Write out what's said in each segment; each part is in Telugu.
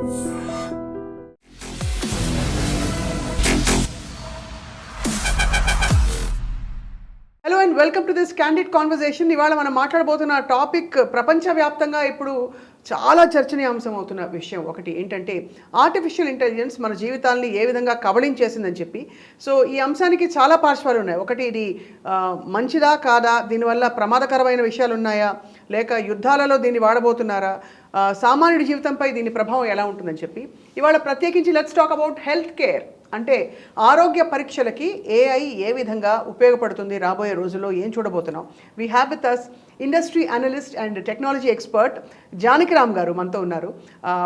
Hello and welcome to this candid conversation. ఇవాళ మనం మాట్లాడబోతున్న టాపిక్ ప్రపంచవ్యాప్తంగా ఇప్పుడు చాలా చర్చనీయాంశం అవుతున్న విషయం ఒకటి ఏంటంటే ఆర్టిఫిషియల్ ఇంటెలిజెన్స్ మన జీవితాల్ని ఏ విధంగా కబళించేసిందని చెప్పి. సో ఈ అంశానికి చాలా పార్శ్వాలు ఉన్నాయి. ఒకటి, ఇది మంచిదా కాదా, దీనివల్ల ప్రమాదకరమైన విషయాలు ఉన్నాయా, లేక యుద్ధాలలో దీన్ని వాడబోతున్నారా, సామాన్యుడి జీవితంపై దీని ప్రభావం ఎలా ఉంటుందని చెప్పి ఇవాళ ప్రత్యేకించి let's talk about health care. అంటే ఆరోగ్య పరీక్షలకి ఏఐ ఏ విధంగా ఉపయోగపడుతుంది, రాబోయే రోజుల్లో ఏం చూడబోతున్నాం. We have with us industry analyst and technology expert Janakiram గారు మనతో ఉన్నారు.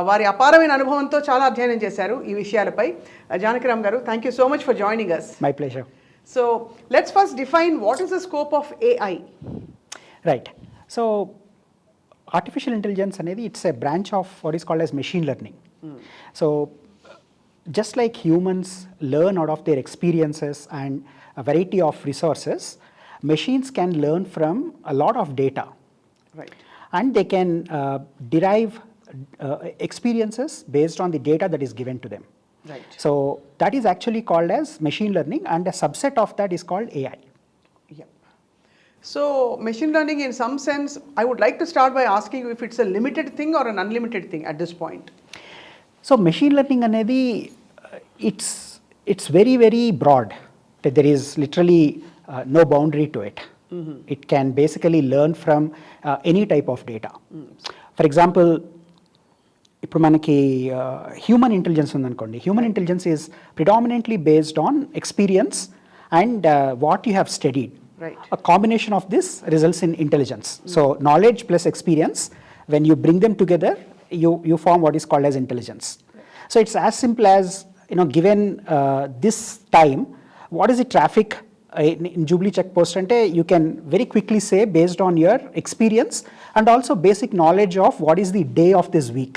వారి అపారమైన అనుభవంతో చాలా అధ్యయనం చేశారు ఈ విషయాలపై. జానకిరామ్ గారు, thank you so much for joining us. My pleasure. So let's first define what is the scope of AI. Right. So artificial intelligence అనేది it's a branch of what is called as machine learning. So just like humans learn out of their experiences and a variety of resources, machines can learn from a lot of data. Right. And they can derive experiences based on the data that is given to them. Right. So that is actually called as machine learning, and a subset of that is called AI. Yeah. So machine learning, in some sense, I would like to start by asking you if it's a limited thing or an unlimited thing at this point. So machine learning anedi it's very very broad. There is literally no boundary to it. Mm-hmm. It can basically learn from any type of data. For example, ఇప్పుడు మనకి హ్యూమన్ ఇంటెలిజెన్స్ ఉందనుకోండి. Human intelligence is predominantly based on experience and what you have studied. Right. A combination of this results in intelligence. So knowledge plus experience, when you bring them together, you form what is called as intelligence. So it's as simple as, given this time, what is the traffic in Jubilee checkpost ante, you can very quickly say based on your experience and also basic knowledge of what is the day of this week.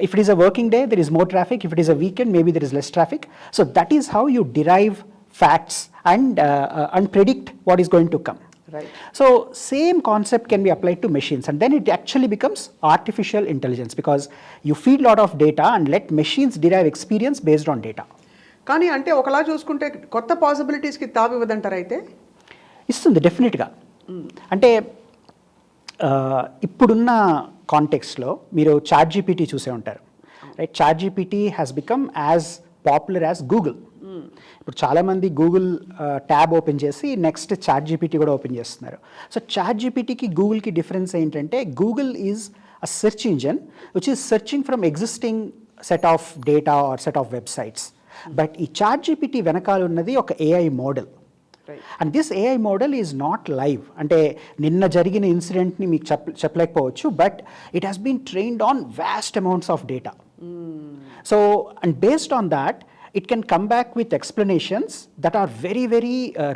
If it is a working day, there is more traffic. If it is a weekend, maybe there is less traffic. So that is how you derive facts and predict what is going to come. Right. So same concept can be applied to machines, and then it actually becomes artificial intelligence because you feed lot of data and let machines derive experience based on data. కానీ అంటే ఒకలా చూసుకుంటే కొత్త పాసిబిలిటీస్కి తావివ్వదంటారు అయితే? ఇస్తుంది డెఫినెట్గా. అంటే ఇప్పుడున్న కాంటెక్స్ట్లో మీరు చాట్ జీపీటీ చూసే ఉంటారు, right? Chat GPT has become as popular as Google. ఇప్పుడు చాలామంది గూగుల్ ట్యాబ్ ఓపెన్ చేసి నెక్స్ట్ చాట్ జీపీటీ కూడా ఓపెన్ చేస్తున్నారు. సో చాట్ జీపీటీకి గూగుల్కి డిఫరెన్స్ ఏంటంటే Google is a search engine which is searching from existing set of data or set of websites. But ఈ చాట్ జీపీటీ వెనకాల ఉన్నది ఒక AI model. And this AI model is not live. అంటే నిన్న జరిగిన ఇన్సిడెంట్ని మీకు చెప్పలేకపోవచ్చు, but it has been trained on vast amounts of data. So and based on that it can come back with explanations that are very very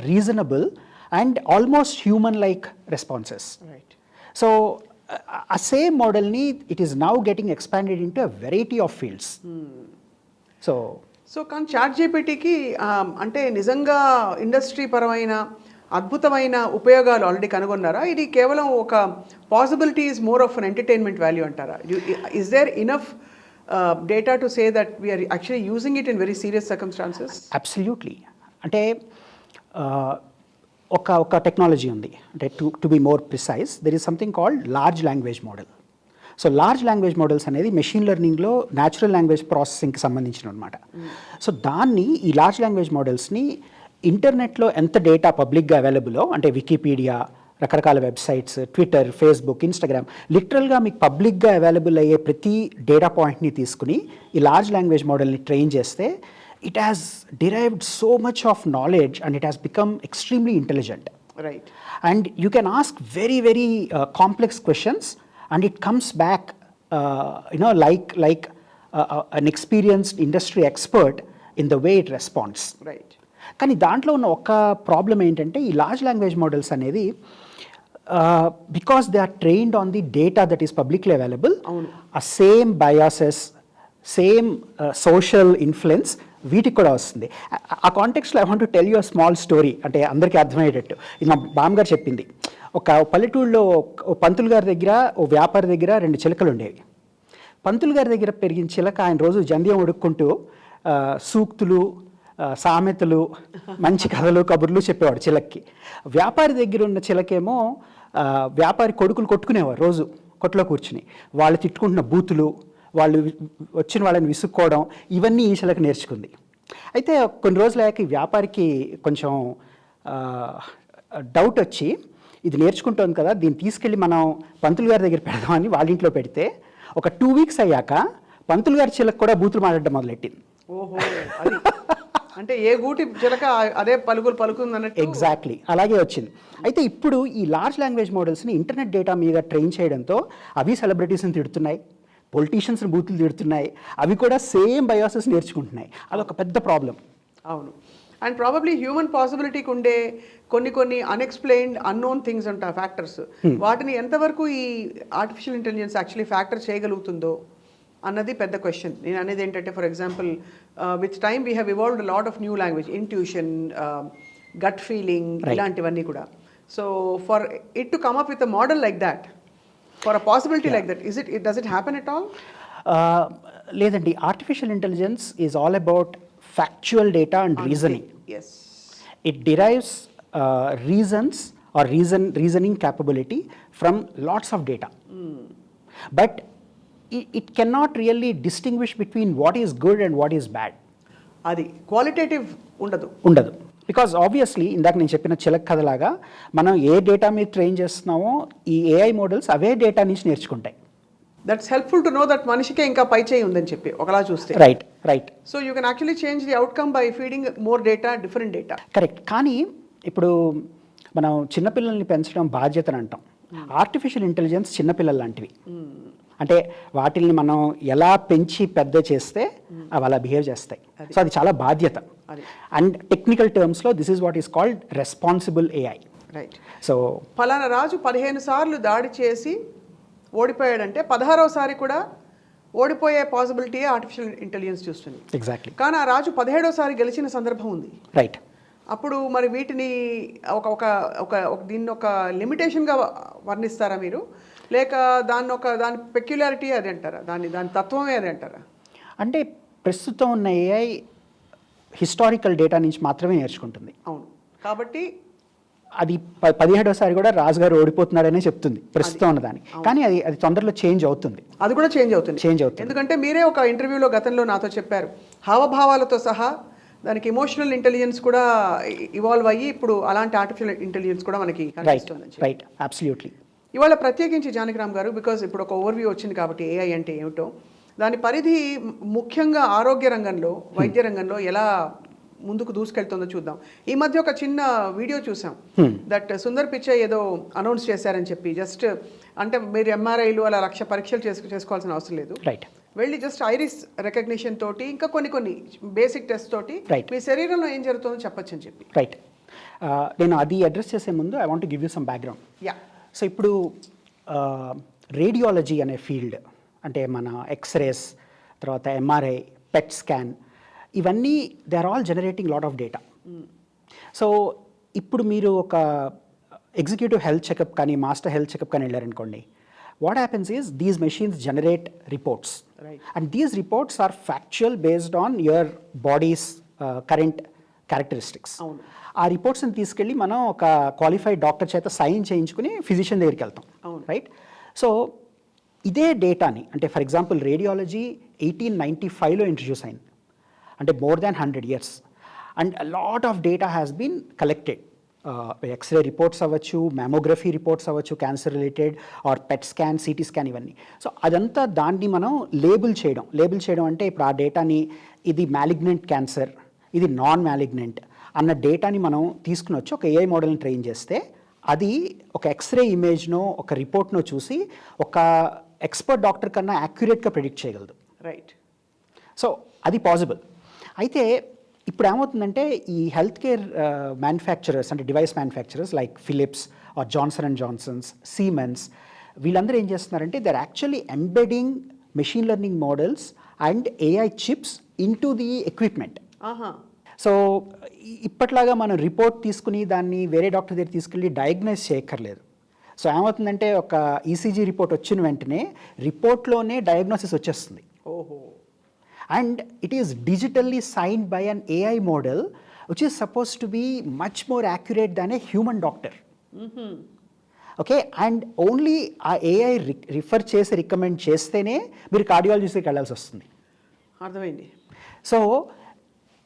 reasonable and almost human like responses. Right. So a same model ni it is now getting expanded into a variety of fields. So కానీ చాట్ జీపీటీకి అంటే నిజంగా ఇండస్ట్రీ పరమైన అద్భుతమైన ఉపయోగాలు ఆల్రెడీ కనుగొన్నారా? ఇది కేవలం ఒక possibility is more of an entertainment value అంటారా? Is there enough data to say that we are actually using it in very serious circumstances? Absolutely. అంటే ఒక టెక్నాలజీ ఉంది. అంటే to be more precise, there is something called large language model. So large language models అనేది మెషిన్ లెర్నింగ్లో న్యాచురల్ లాంగ్వేజ్ ప్రాసెసింగ్కి సంబంధించిన అనమాట. సో దాన్ని ఈ లార్జ్ లాంగ్వేజ్ మోడల్స్ని ఇంటర్నెట్లో ఎంత డేటా పబ్లిక్గా అవైలబుల్లో, అంటే వికీపీడియా, రకరకాల వెబ్సైట్స్, ట్విట్టర్, ఫేస్బుక్, ఇన్స్టాగ్రామ్, లిటరల్గా మీకు పబ్లిక్గా అవైలబుల్ అయ్యే ప్రతి డేటా పాయింట్ని తీసుకుని ఈ లార్జ్ లాంగ్వేజ్ మోడల్ని ట్రైన్ చేస్తే it has derived so much of knowledge and it has become extremely intelligent. Right. And you can ask very very complex questions and it comes back like an experienced industry expert in the way it responds. Right. కానీ దాంట్లో ఉన్న ఒక ప్రాబ్లం ఏంటంటే ఈ లార్జ్ లాంగ్వేజ్ మోడల్స్ అనేది because they are trained on the data that is publicly available, ఆ same biases, same social influence వీటికి కూడా వస్తుంది. ఆ కాంటెక్స్లో I want to tell you a small story, అంటే అందరికీ అర్థమయ్యేటట్టు. ఇది మా బామ్మగారు చెప్పింది. ఒక పల్లెటూళ్ళలో పంతులు గారి దగ్గర, ఓ వ్యాపారి దగ్గర 2 చిలకలు ఉండేవి. పంతులు గారి దగ్గర పెరిగిన చిలక ఆయన రోజు జంధ్యం ఉడుక్కుంటూ సూక్తులు, సామెతలు, మంచి కథలు, కబుర్లు చెప్పేవాడు చిలక్కి. వ్యాపారి దగ్గర ఉన్న చిలకేమో వ్యాపారి కొడుకులు కొట్టుకునేవారు రోజు కొట్లో కూర్చుని. వాళ్ళు తిట్టుకుంటున్న బూతులు, వాళ్ళు వచ్చిన వాళ్ళని విసుక్కోవడం, ఇవన్నీ ఈ చిలక నేర్చుకుంది. అయితే కొన్ని రోజులకి వ్యాపారికి కొంచెం డౌట్ వచ్చి, ఇది నేర్చుకుంటోంది కదా, దీన్ని తీసుకెళ్ళి మనం పంతులు గారి దగ్గర పెడదామని వాళ్ళ ఇంట్లో పెడితే ఒక 2 వీక్స్ అయ్యాక పంతులు గారి చిలక కూడా బూతులు మాట్లాడడం మొదలెట్టింది. ఓహో, అది అంటే ఏ గూటి చిలక అదే పలుకులు పలుకుంది అన్నట్టు. ఎగ్జాక్ట్లీ అలాగే వచ్చింది. అయితే ఇప్పుడు ఈ లార్జ్ లాంగ్వేజ్ మోడల్స్ని ఇంటర్నెట్ డేటా మీద ట్రైన్ చేయడంతో అవి సెలబ్రిటీస్ని తిడుతున్నాయి, పొలిటీషియన్స్ని బూతులు తిడుతున్నాయి, అవి కూడా సేమ్ బయాసెస్ నేర్చుకుంటున్నాయి. అదొక పెద్ద ప్రాబ్లం. అవును. అండ్ ప్రాబబ్లీ హ్యూమన్ పాసిబిలిటీకి ఉండే కొన్ని అన్ఎక్స్ప్లెయిన్డ్ అన్నోన్ థింగ్స్ ఉంటాయి, ఫ్యాక్టర్స్. వాటిని ఎంతవరకు ఈ ఆర్టిఫిషియల్ ఇంటెలిజెన్స్ యాక్చువల్లీ ఫ్యాక్టర్ చేయగలుగుతుందో అన్నది పెద్ద క్వశ్చన్. నేను అనేది ఏంటంటే, for example, with time we have evolved lot of new language, intuition, gut feeling, ఇలాంటివన్నీ కూడా. So for it to come up with a model like that, for a possibility like that, does it happen at all? లేదండి, artificial intelligence is all about factual data and reasoning. Yes. It derives reasons or reasoning capability from lots of data. But it cannot really distinguish between what is good and what is bad. అది క్వాలిటేటివ్ ఉండదు. బికాజ్ ఆబ్వియస్లీ ఇందాక నేను చెప్పిన చిలక కథలాగా మనం ఏ డేటా మీద ట్రైన్ చేస్తున్నామో ఈ ఏఐ మోడల్స్ అవే డేటా నుంచి నేర్చుకుంటాయి. That's helpful to know that మనిషికే ఇంకా పై చేయి ఉందని చెప్పి ఒకలా చూస్తే. Right. So you can actually change the outcome by feeding more data, different data. Correct. కానీ ఇప్పుడు మనం చిన్నపిల్లల్ని పెంచడం బాధ్యతని అంటాం. ఆర్టిఫిషియల్ ఇంటెలిజెన్స్ చిన్నపిల్లలు లాంటివి. అంటే వాటిల్ని మనం ఎలా పెంచి పెద్ద చేస్తే అవి అలా బిహేవ్ చేస్తాయి. సో అది చాలా బాధ్యత. అండ్ టెక్నికల్ టర్మ్స్లో this is what is called responsible AI. Right. So ఫలానా రాజు 15 సార్లు దాడి చేసి ఓడిపోయాడంటే 16వసారి కూడా ఓడిపోయే పాసిబిలిటీ ఆర్టిఫిషియల్ ఇంటెలిజెన్స్ చూస్తుంది. ఎగ్జాక్ట్లీ. కానీ ఆ రాజు 17వసారి గెలిచిన సందర్భం ఉంది. రైట్. అప్పుడు మరి వీటిని దీన్ని ఒక లిమిటేషన్గా వర్ణిస్తారా మీరు, లేక దాని పెక్యులారిటీ అది అంటారా, దాని తత్వమే అది అంటారా? అంటే ప్రస్తుతం ఉన్న ఏఐ హిస్టారికల్ డేటా నుంచి మాత్రమే నేర్చుకుంటుంది. అవును. కాబట్టి అది 17వసారి కూడా రాజుగారు ఓడిపోతున్నాడనే చెప్తుంది ప్రస్తుతం ఉన్నదాన్ని. కానీ అది తొందరలో చేంజ్ అవుతుంది. అది కూడా చేంజ్ అవుతుంది. ఎందుకంటే మీరే ఒక ఇంటర్వ్యూలో గతంలో నాతో చెప్పారు, హావభావాలతో సహా దానికి ఎమోషనల్ ఇంటెలిజెన్స్ కూడా ఇవాల్వ్ అయ్యి ఇప్పుడు అలాంటి ఆర్టిఫిషియల్ ఇంటెలిజెన్స్ కూడా మనకి కనిపిస్తుంది. Right, absolutely. ఇవాళ ప్రత్యేకించి జానకిరామ్ గారు, బికాజ్ ఇప్పుడు ఒక ఓవర్వ్యూ వచ్చింది కాబట్టి ఏఐ అంటే ఏమిటో, దాని పరిధి ముఖ్యంగా ఆరోగ్య రంగంలో, వైద్య రంగంలో ఎలా ముందుకు దూసుకెళ్తుందో చూద్దాం. ఈ మధ్య ఒక చిన్న వీడియో చూసాం, దట్ సుందర్ పిచ్చై ఏదో అనౌన్స్ చేశారని చెప్పి, జస్ట్ అంటే మీరు ఎంఆర్ఐలు అలా 1,00,000 పరీక్షలు చేసుకోవాల్సిన అవసరం లేదు, వెళ్ళి జస్ట్ ఐరిస్ రికగ్నిషన్ తోటి ఇంకా కొన్ని బేసిక్ టెస్ట్ తోటి మీ శరీరంలో ఏం జరుగుతుందో చెప్పచ్చు అని చెప్పి. రైట్. నేను అది అడ్రస్ చేసే ముందు I want give you some background. So ఇప్పుడు రేడియాలజీ అనే ఫీల్డ్, అంటే మన ఎక్స్రేస్, తర్వాత ఎంఆర్ఐ, పెట్ స్కాన్, ఇవన్నీ they are all generating lot of data. So ఇప్పుడు మీరు ఒక ఎగ్జిక్యూటివ్ హెల్త్ చెకప్ కానీ మాస్టర్ హెల్త్ చెకప్ కానీ వెళ్ళారనుకోండి, what happens is these machines generate reports, and these reports are factual based on your body's current characteristics. ఆ రిపోర్ట్స్ని తీసుకెళ్ళి మనం ఒక క్వాలిఫైడ్ డాక్టర్ చేత సైన్ చేయించుకుని ఫిజిషియన్ దగ్గరికి వెళ్తాం. రైట్. సో ఇదే డేటాని, అంటే ఫర్ ఎగ్జాంపుల్ రేడియాలజీ 1895లో ఇంట్రడ్యూస్ అయింది, అంటే more than 100 years, and lot of data has been collected. X-ray reports అవ్వచ్చు, మ్యామోగ్రఫీ రిపోర్ట్స్ అవ్వచ్చు, cancer related, or PET scan, CT scan, ఇవన్నీ. సో అదంతా దాన్ని మనం లేబుల్ చేయడం అంటే ఇప్పుడు ఆ డేటాని ఇది మ్యాలిగ్నెంట్ క్యాన్సర్, ఇది నాన్ మ్యాలిగ్నెంట్ అన్న డేటాని మనం తీసుకుని వచ్చి ఒక ఏఐ మోడల్ని ట్రైన్ చేస్తే అది ఒక ఎక్స్రే ఇమేజ్నో ఒక రిపోర్ట్నో చూసి ఒక ఎక్స్పర్ట్ డాక్టర్ కన్నా యాక్యురేట్గా ప్రెడిక్ట్ చేయగలదు. రైట్. సో అది పాసిబుల్. అయితే ఇప్పుడు ఏమవుతుందంటే ఈ హెల్త్ కేర్ మ్యానుఫ్యాక్చరర్స్, అంటే device manufacturers like Philips or Johnson and Johnson's, Siemens, వీళ్ళందరూ ఏం చేస్తున్నారంటే they are actually embedding machine learning models and AI chips into the equipment. So ఇప్పట్లాగా మనం రిపోర్ట్ తీసుకుని దాన్ని వేరే డాక్టర్ దగ్గర తీసుకెళ్ళి డయాగ్నైజ్ చేయక్కర్లేదు. సో ఏమవుతుందంటే ఒక ఈసీజీ రిపోర్ట్ వచ్చిన వెంటనే రిపోర్ట్లోనే డయాగ్నోసిస్ వచ్చేస్తుంది. ఓహో. And it is digitally signed by an AI model which is suppose to be much more accurate than a human doctor. Okay, and only ఆ ఏఐ రిఫర్ చేసి రికమెండ్ చేస్తేనే మీరు కార్డియాలజిస్ట్కి వెళ్ళాల్సి వస్తుంది. అర్థమైంది. So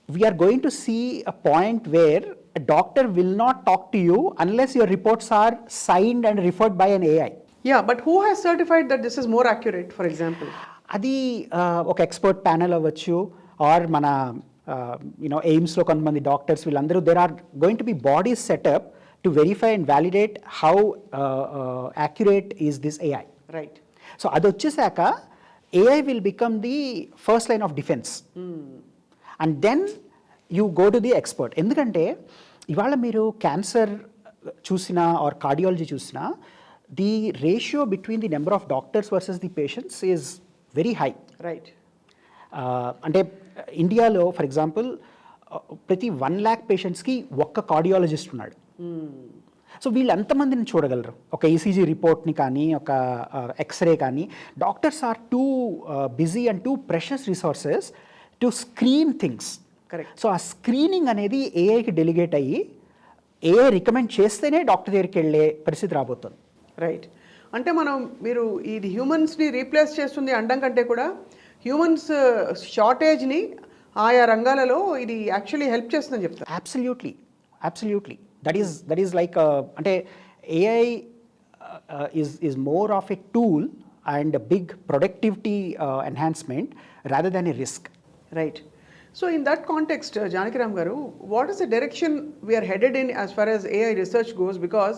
we're going to see a point where a doctor will not talk to you unless your reports are signed and referred by an AI. Yeah, but who has certified that this is more accurate, for example? అది ఒక ఎక్స్పర్ట్ ప్యానెల్ అవ్వచ్చు, ఆర్ మన ఎయిమ్స్లో కొంతమంది డాక్టర్స్, వీళ్ళందరూ there are going to be bodies setup to verify and validate how accurate is this AI. Right. So అది వచ్చేసాక AI will become the first line of defence, and then you go to the expert. ఎందుకంటే ఇవాళ మీరు క్యాన్సర్ చూసినా ఆర్ కార్డియాలజీ చూసినా the ratio between the number of doctors versus the patients is very high. Right. అంటే ఇండియాలో ఫర్ ఎగ్జాంపుల్ ప్రతి 1 lakh పేషెంట్స్కి ఒక్క కార్డియాలజిస్ట్ ఉన్నాడు. సో వీళ్ళు ఎంతమందిని చూడగలరు? ఒక ఈసీజీ రిపోర్ట్ని కానీ, ఒక ఎక్స్రే కానీ. Doctors are too busy and too precious resources to screen things. Correct. So ఆ స్క్రీనింగ్ అనేది ఏఐకి డెలిగేట్ అయ్యి ఏఐ రికమెండ్ చేస్తేనే డాక్టర్ దగ్గరికి వెళ్ళే పరిస్థితి రాబోతుంది. రైట్. అంటే మీరు ఇది హ్యూమన్స్ని రీప్లేస్ చేస్తుంది అనడం కంటే కూడా హ్యూమన్స్ షార్టేజ్ని ఆయా రంగాలలో ఇది యాక్చువల్లీ హెల్ప్ చేస్తుందని చెప్తారు. Absolutely, absolutely. That is like అంటే AI is more of a tool and big productivity enhancement rather than a risk. Right. So in that context, Janakiram garu, what is the direction we are headed in as far as AI research goes? Because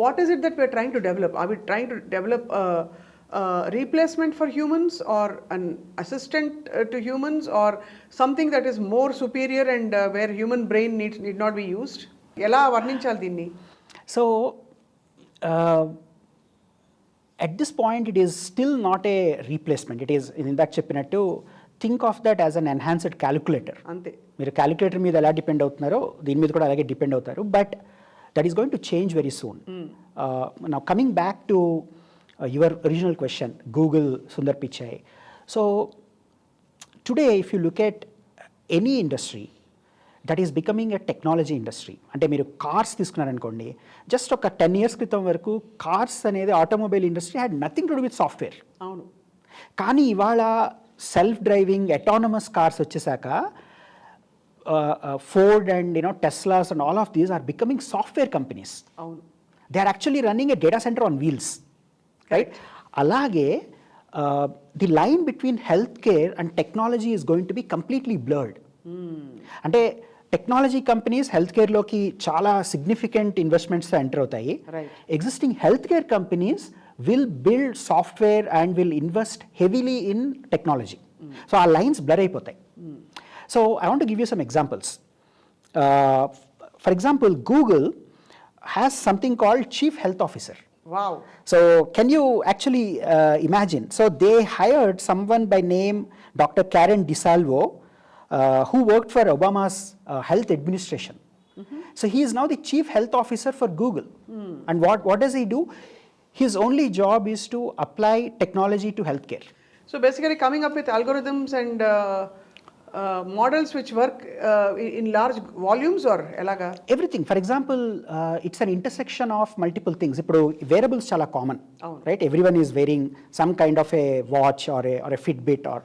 what is it that we are trying to develop? Are we trying to develop a replacement for humans, or an assistant to humans, or something that is more superior and where human brain need not be used? Ela varninchali dinni? So at this point it is still not a replacement. It is in that చెప్పినట్టు think of that as an enhanced calculator. అంతే. మీరు క్యాలిక్యులేటర్ మీద ఎలా డిపెండ్ అవుతున్నారో దీని మీద కూడా అలాగే డిపెండ్ అవుతారు. But that is going to change very soon. Now coming back to your original question, Google Sundar Pichai. So today if you look at any industry that is becoming a technology industry. అంటే మీరు కార్స్ తీసుకున్నారనుకోండి, జస్ట్ ఒక 10 years క్రితం వరకు కార్స్ అనేది automobile industry had nothing to do with software. అవును. కానీ ఇవాళ సెల్ఫ్ డ్రైవింగ్ అటానమస్ కార్స్ వచ్చేసాక Ford and Teslas and all of these are becoming software companies. అవును. They are actually running a data centre on wheels. Right. అలాగే the line between health care and technology is going to be completely blurred. అంటే టెక్నాలజీ కంపెనీస్ హెల్త్ కేర్లోకి చాలా సిగ్నిఫికెంట్ ఇన్వెస్ట్మెంట్స్తో ఎంటర్ అవుతాయి. Existing health care companies will build software and will invest heavily in technology. So our lines blur అయిపోతాయి. So I want to give you some examples. For example, Google has something called Chief Health Officer. Wow. So can you actually imagine? So they hired someone by name Dr. Karen DeSalvo, who worked for Obama's health administration. So he is now the Chief Health Officer for Google. And what does he do? His only job is to apply technology to healthcare. So basically coming up with algorithms and models which work in large volumes, or elaga? Everything. For example, it's an intersection of multiple things. Ippudu wearables chala common, right? Everyone is wearing some kind of a watch or a Fitbit, or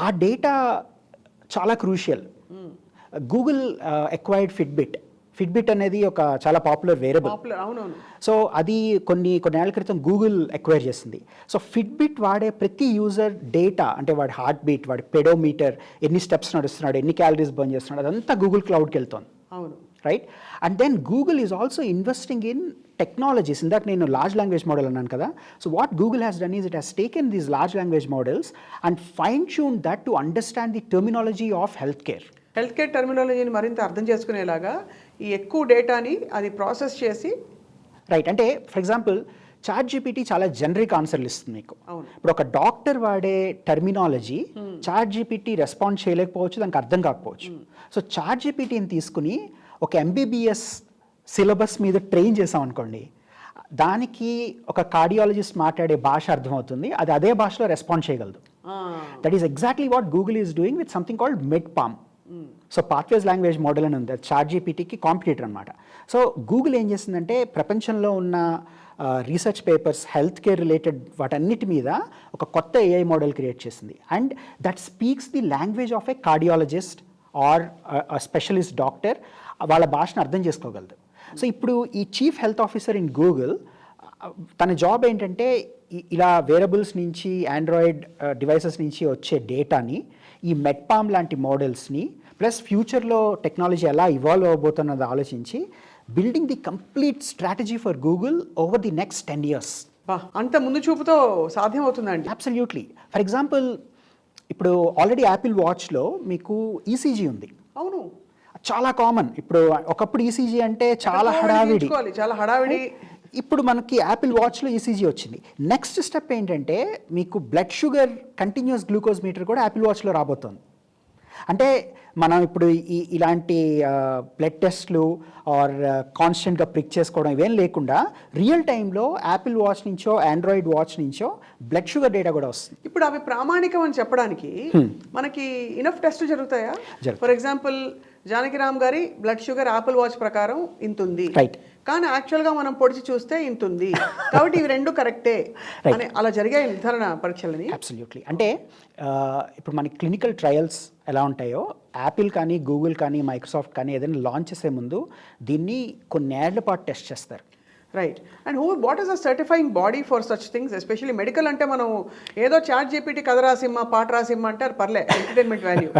our data chala crucial. Google acquired Fitbit అనేది ఒక చాలా పాపులర్ వేరబుల్. అవునవును. సో అది కొన్నేళ్ల క్రితం గూగుల్ ఎక్వైర్ చేసింది. సో ఫిట్బిట్ వాడే ప్రతి యూజర్ డేటా, అంటే వాడి హార్ట్ బీట్, వాడి పెడోమీటర్, ఎన్ని స్టెప్స్ నడుస్తున్నాడు, ఎన్ని క్యాలరీస్ బర్న్ చేస్తున్నాడు, అదంతా గూగుల్ క్లౌడ్కి వెళ్తుంది. అవును. Right. And then Google is also investing in technologies. ఇందాక నేను లార్జ్ లాంగ్వేజ్ మోడల్ అన్నాను కదా. So what Google has done is it has taken these large language models and fine tune that to understand the terminology of health care. Health care టర్మినాలజీని మరింత అర్థం చేసుకునేలాగా ఈ ఎక్కువ డేటాని అది ప్రాసెస్ చేసి. రైట్. అంటే ఫర్ ఎగ్జాంపుల్ చాట్జీపీటీ చాలా జనరిక్ ఆన్సర్లు ఇస్తుంది మీకు. ఇప్పుడు ఒక డాక్టర్ వాడే టర్మినాలజీ చాట్జీపీటీ రెస్పాండ్ చేయలేకపోవచ్చు, దానికి అర్థం కాకపోవచ్చు. సో చాట్జీపీటీని తీసుకుని ఒక ఎంబీబీఎస్ సిలబస్ మీద ట్రైన్ చేసాం అనుకోండి, దానికి ఒక కార్డియాలజిస్ట్ మాట్లాడే భాష అర్థమవుతుంది, అది అదే భాషలో రెస్పాండ్ చేయగలదు. That is exactly what Google is doing with something called MedPaLM. So pathways language model అని ఉంది, చాట్ జీపీటీకి కాంపిటీటర్ అనమాట. సో గూగుల్ ఏం చేసిందంటే ప్రపంచంలో ఉన్న research papers, health care related వాటన్నిటి మీద ఒక కొత్త ఏఐ మోడల్ క్రియేట్ చేసింది. And that speaks the language of a cardiologist or specialist doctor, వాళ్ళ భాషను అర్థం చేసుకోగలదు. సో ఇప్పుడు ఈ chief health officer in Google, తన జాబ్ ఏంటంటే ఇలా వేరబుల్స్ నుంచి, ఆండ్రాయిడ్ డివైసెస్ నుంచి వచ్చే డేటాని, ఈ మెడ్పామ్ లాంటి మోడల్స్ని, ప్లస్ ఫ్యూచర్లో టెక్నాలజీ ఎలా ఇవాల్వ్ అవబోతున్నది ఆలోచించి building the complete strategy for Google over the next 10 years. అంత ముందు చూపుతో సాధ్యం అవుతుందండి? అబ్సల్యూట్లీ. ఫర్ ఎగ్జాంపుల్, ఇప్పుడు ఆల్రెడీ యాపిల్ వాచ్లో మీకు ఈసీజీ ఉంది. అవును, చాలా కామన్. ఇప్పుడు ఒకప్పుడు ఈసీజీ అంటే చాలా హడావిడి. ఇప్పుడు మనకి యాపిల్ వాచ్లో ఈసీజీ వచ్చింది. నెక్స్ట్ స్టెప్ ఏంటంటే మీకు blood sugar continuous glucose meter కూడా యాపిల్ వాచ్లో రాబోతోంది. అంటే మనం ఇప్పుడు ఇలాంటి బ్లడ్ టెస్ట్లు ఆర్ కాన్స్టెంట్గా ప్రిక్ చేసుకోవడం ఇవేం లేకుండా రియల్ టైంలో యాపిల్ వాచ్ నుంచో, ఆండ్రాయిడ్ వాచ్ నుంచో బ్లడ్ షుగర్ డేటా కూడా వస్తుంది. ఇప్పుడు అవి ప్రామాణికం అని చెప్పడానికి మనకి ఇనఫ్ టెస్ట్లు జరుగుతాయా? ఫర్ ఎగ్జాంపుల్, జానకిరామ్ గారి బ్లడ్ షుగర్ యాపిల్ వాచ్ ప్రకారం ఇంతుంది, రైట్, కానీ యాక్చువల్గా మనం పొడిచి చూస్తే ఇంతుంది, కాబట్టి ఇవి రెండు కరెక్టే అని అలా జరిగాయి నిర్ధారణ పరీక్షలని? అబ్సల్యూట్లీ. అంటే ఇప్పుడు మనకి క్లినికల్ ట్రయల్స్ ఎలా ఉంటాయో, యాపిల్ కానీ, గూగుల్ కానీ, మైక్రోసాఫ్ట్ కానీ ఏదైనా లాంచ్ చేసే ముందు దీన్ని కొన్నేళ్ల పాటు టెస్ట్ చేస్తారు. Right. And what is the certifying body for such things? Especially medical అంటే మనం ఏదో చాట్ జీపీటీ కథ రాసిమ్మా, పాట రాసిమ్మా అంటే అది పర్లే, ఎంటర్టైన్మెంట్ వాల్యూ.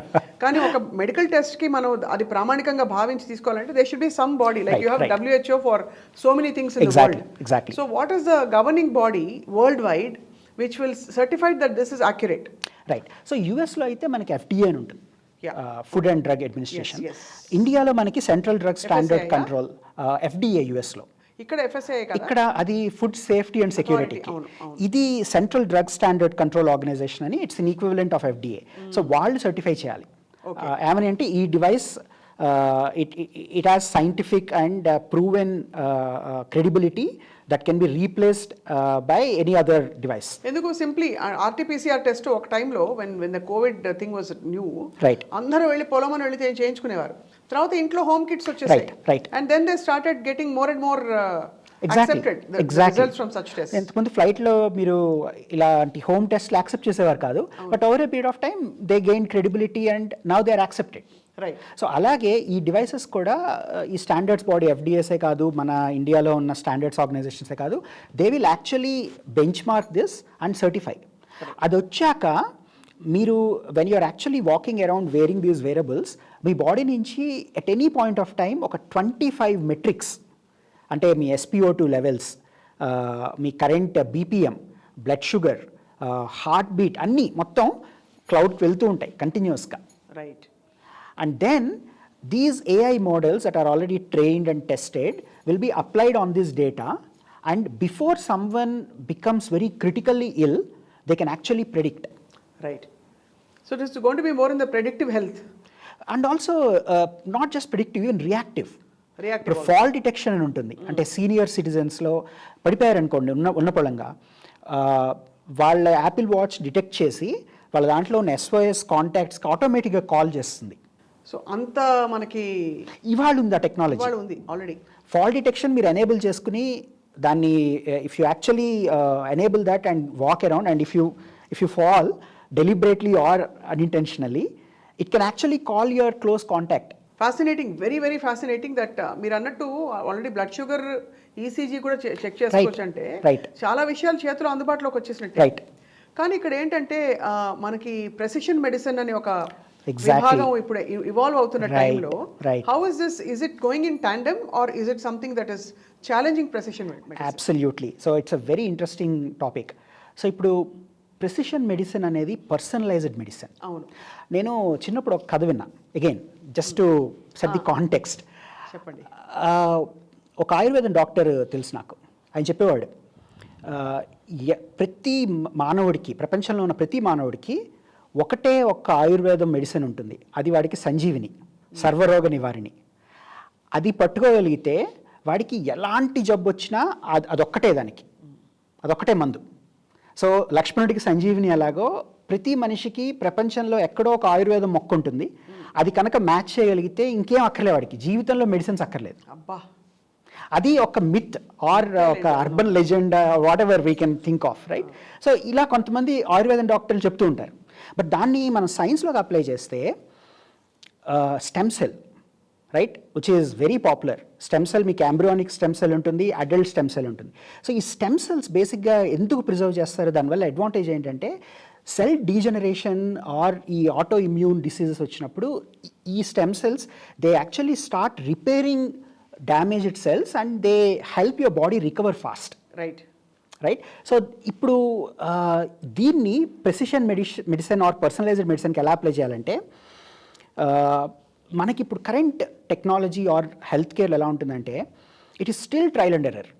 కానీ ఒక మెడికల్ టెస్ట్కి మనం అది ప్రామాణికంగా భావించి తీసుకోవాలంటే they should be some body, like you have WHO for so many things in the world. Exactly. So what is the governing body world wide which will certify that this is accurate? Right. So యూఎస్లో అయితే మనకి FDA అని ఉంటుంది, ఫుడ్ అండ్ డ్రగ్ అడ్మినిస్ట్రేషన్. ఇండియాలో మనకి central drug standard control, FDA యూఎస్లో. ఇక్కడ FSA కదా? ఇక్కడ అది ఫుడ్ సేఫ్టీ అండ్ సెక్యూరిటీ. ఇది central drug standard control organisation అని, it's in equivalent of FDA. So వాళ్ళు సర్టిఫై చేయాలి. ఏమని అంటే ఈ device it has scientific and proven credibility that can be replaced by any other device. ఎందుకు సింప్లీ RT-PCR టెస్ట్ ఒక టైంలో when the COVID thing was new, right, అందరూ వెళ్ళి పొలమని వెళ్ళి చేయించుకునేవారు. తర్వాత ఇంట్లో హోమ్ కిట్స్ వచ్చేసాయి, right, and then they started getting more and more accepted the results from such tests. ఎంతమంది ఫ్లైట్లో మీరు ఇలాంటి హోమ్ టెస్ట్లు యాక్సెప్ట్ చేసేవారు కాదు, but over a period of time they gain credibility and now they are accepted. Right. So అలాగే ఈ డివైసెస్ కూడా ఈ స్టాండర్డ్స్ బాడీ FDAసే కాదు, మన ఇండియాలో ఉన్న స్టాండర్డ్స్ ఆర్గనైజేషన్సే కాదు, they will actually benchmark this and certify. అది వచ్చాక మీరు when you're actually walking around wearing these wearables, మీ బాడీ నుంచి at any point of time ఒక 25 మెట్రిక్స్, అంటే మీ SpO2 లెవెల్స్, మీ current BPM, blood sugar, heartbeat అన్నీ మొత్తం క్లౌడ్కి వెళ్తూ ఉంటాయి కంటిన్యూస్గా. Right. And then these AI models that are already trained and tested will be applied on this data, and before someone becomes very critically ill, they can actually predict. Right. So this is going to be more in the predictive health. And also not just predictive, even reactive. Reactive. Fall detection అని ఉంటుంది. అంటే సీనియర్ సిటిజన్స్లో పడిపోయారు అనుకోండి ఉన్న పొలంగా, వాళ్ళ యాపిల్ వాచ్ డిటెక్ట్ చేసి వాళ్ళ దాంట్లో ఉన్న SOS కాంటాక్ట్స్కి ఆటోమేటిక్గా కాల్ చేస్తుంది. సో అంత మనకి ఇవాళ ఉంది ఆ టెక్నాలజీ, ఇవాళ ఉంది ఆల్రెడీ. ఫాల్ డిటెక్షన్ మీరు ఎనేబుల్ చేసుకుని దాన్ని, if you actually enable that and walk around, and if you fall deliberately or unintentionally, it can actually call your close contact. Fascinating, very very fascinating that మీరు అన్నట్టు ఆల్రెడీ బ్లడ్ షుగర్, ECG కూడా చెక్ చేసుకోవచ్చు. అంటే చాలా విషయాలు చేతిలో అందుబాటులోకి వచ్చేసినట్టు. రైట్. కానీ ఇక్కడ ఏంటంటే మనకి ప్రెసిషన్ మెడిసిన్ అని ఒక విభాగం ఇప్పుడు ఇవాల్వ్ అవుతున్న టైంలో, how is this, is it going in tandem or is it something that is challenging precision medicine? Absolutely. So it's a very interesting topic. So ఇప్పుడు ప్రెసిషన్ మెడిసిన్ అనేది పర్సనలైజ్డ్ మెడిసిన్. అవును. నేను చిన్నప్పుడు ఒక కథ విన్నా, again just to set the context. చెప్పండి. ఒక ఆయుర్వేదం డాక్టర్ తెలుసు నాకు, ఆయన చెప్పేవాడు, ప్రతి మానవుడికి, ప్రపంచంలో ఉన్న ప్రతి మానవుడికి ఒకటే ఒక్క ఆయుర్వేదం మెడిసిన్ ఉంటుంది, అది వాడికి సంజీవిని, సర్వరోగ నివారిణి. అది పట్టుకోగలిగితే వాడికి ఎలాంటి జబ్బు వచ్చినా అదొక్కటే దానికి, అదొక్కటే మందు. సో లక్ష్మణుడికి సంజీవిని ఎలాగో ప్రతి మనిషికి ప్రపంచంలో ఎక్కడో ఒక ఆయుర్వేదం మొక్క ఉంటుంది. అది కనుక మ్యాచ్ చేయగలిగితే ఇంకేం అక్కర్లేదు వాడికి, జీవితంలో మెడిసిన్స్ అక్కర్లేదు. అబ్బా, అది ఒక మిత్ ఆర్ ఒక urban legend, what ever we can think of, right? So ఇలా కొంతమంది ఆయుర్వేదం డాక్టర్లు చెప్తూ ఉంటారు. బట్ దాన్ని మనం సైన్స్లోకి అప్లై చేస్తే stem cell, right, which is very popular. Stem cell మీకు ఎంబ్రియానిక్ స్టెమ్ సెల్ ఉంటుంది, అడల్ట్ స్టెమ్ సెల్ ఉంటుంది. సో ఈ స్టెమ్ సెల్స్ బేసిక్గా ఎందుకు ప్రిజర్వ్ చేస్తారు? దానివల్ల అడ్వాంటేజ్ ఏంటంటే సెల్ డీజనరేషన్ ఆర్ ఈ ఆటో ఇమ్యూన్ డిసీజెస్ వచ్చినప్పుడు ఈ stem cells they actually start repairing damaged cells and they help your body recover fast. Right. So ఇప్పుడు దీన్ని ప్రెసిషన్ మెడిసిన్ ఆర్ పర్సనలైజ్డ్ మెడిసిన్కి ఎలా అప్లై చేయాలంటే, మనకి ఇప్పుడు కరెంట్ టెక్నాలజీ ఆర్ హెల్త్ కేర్లో ఎలా ఉంటుందంటే it is still trial and error.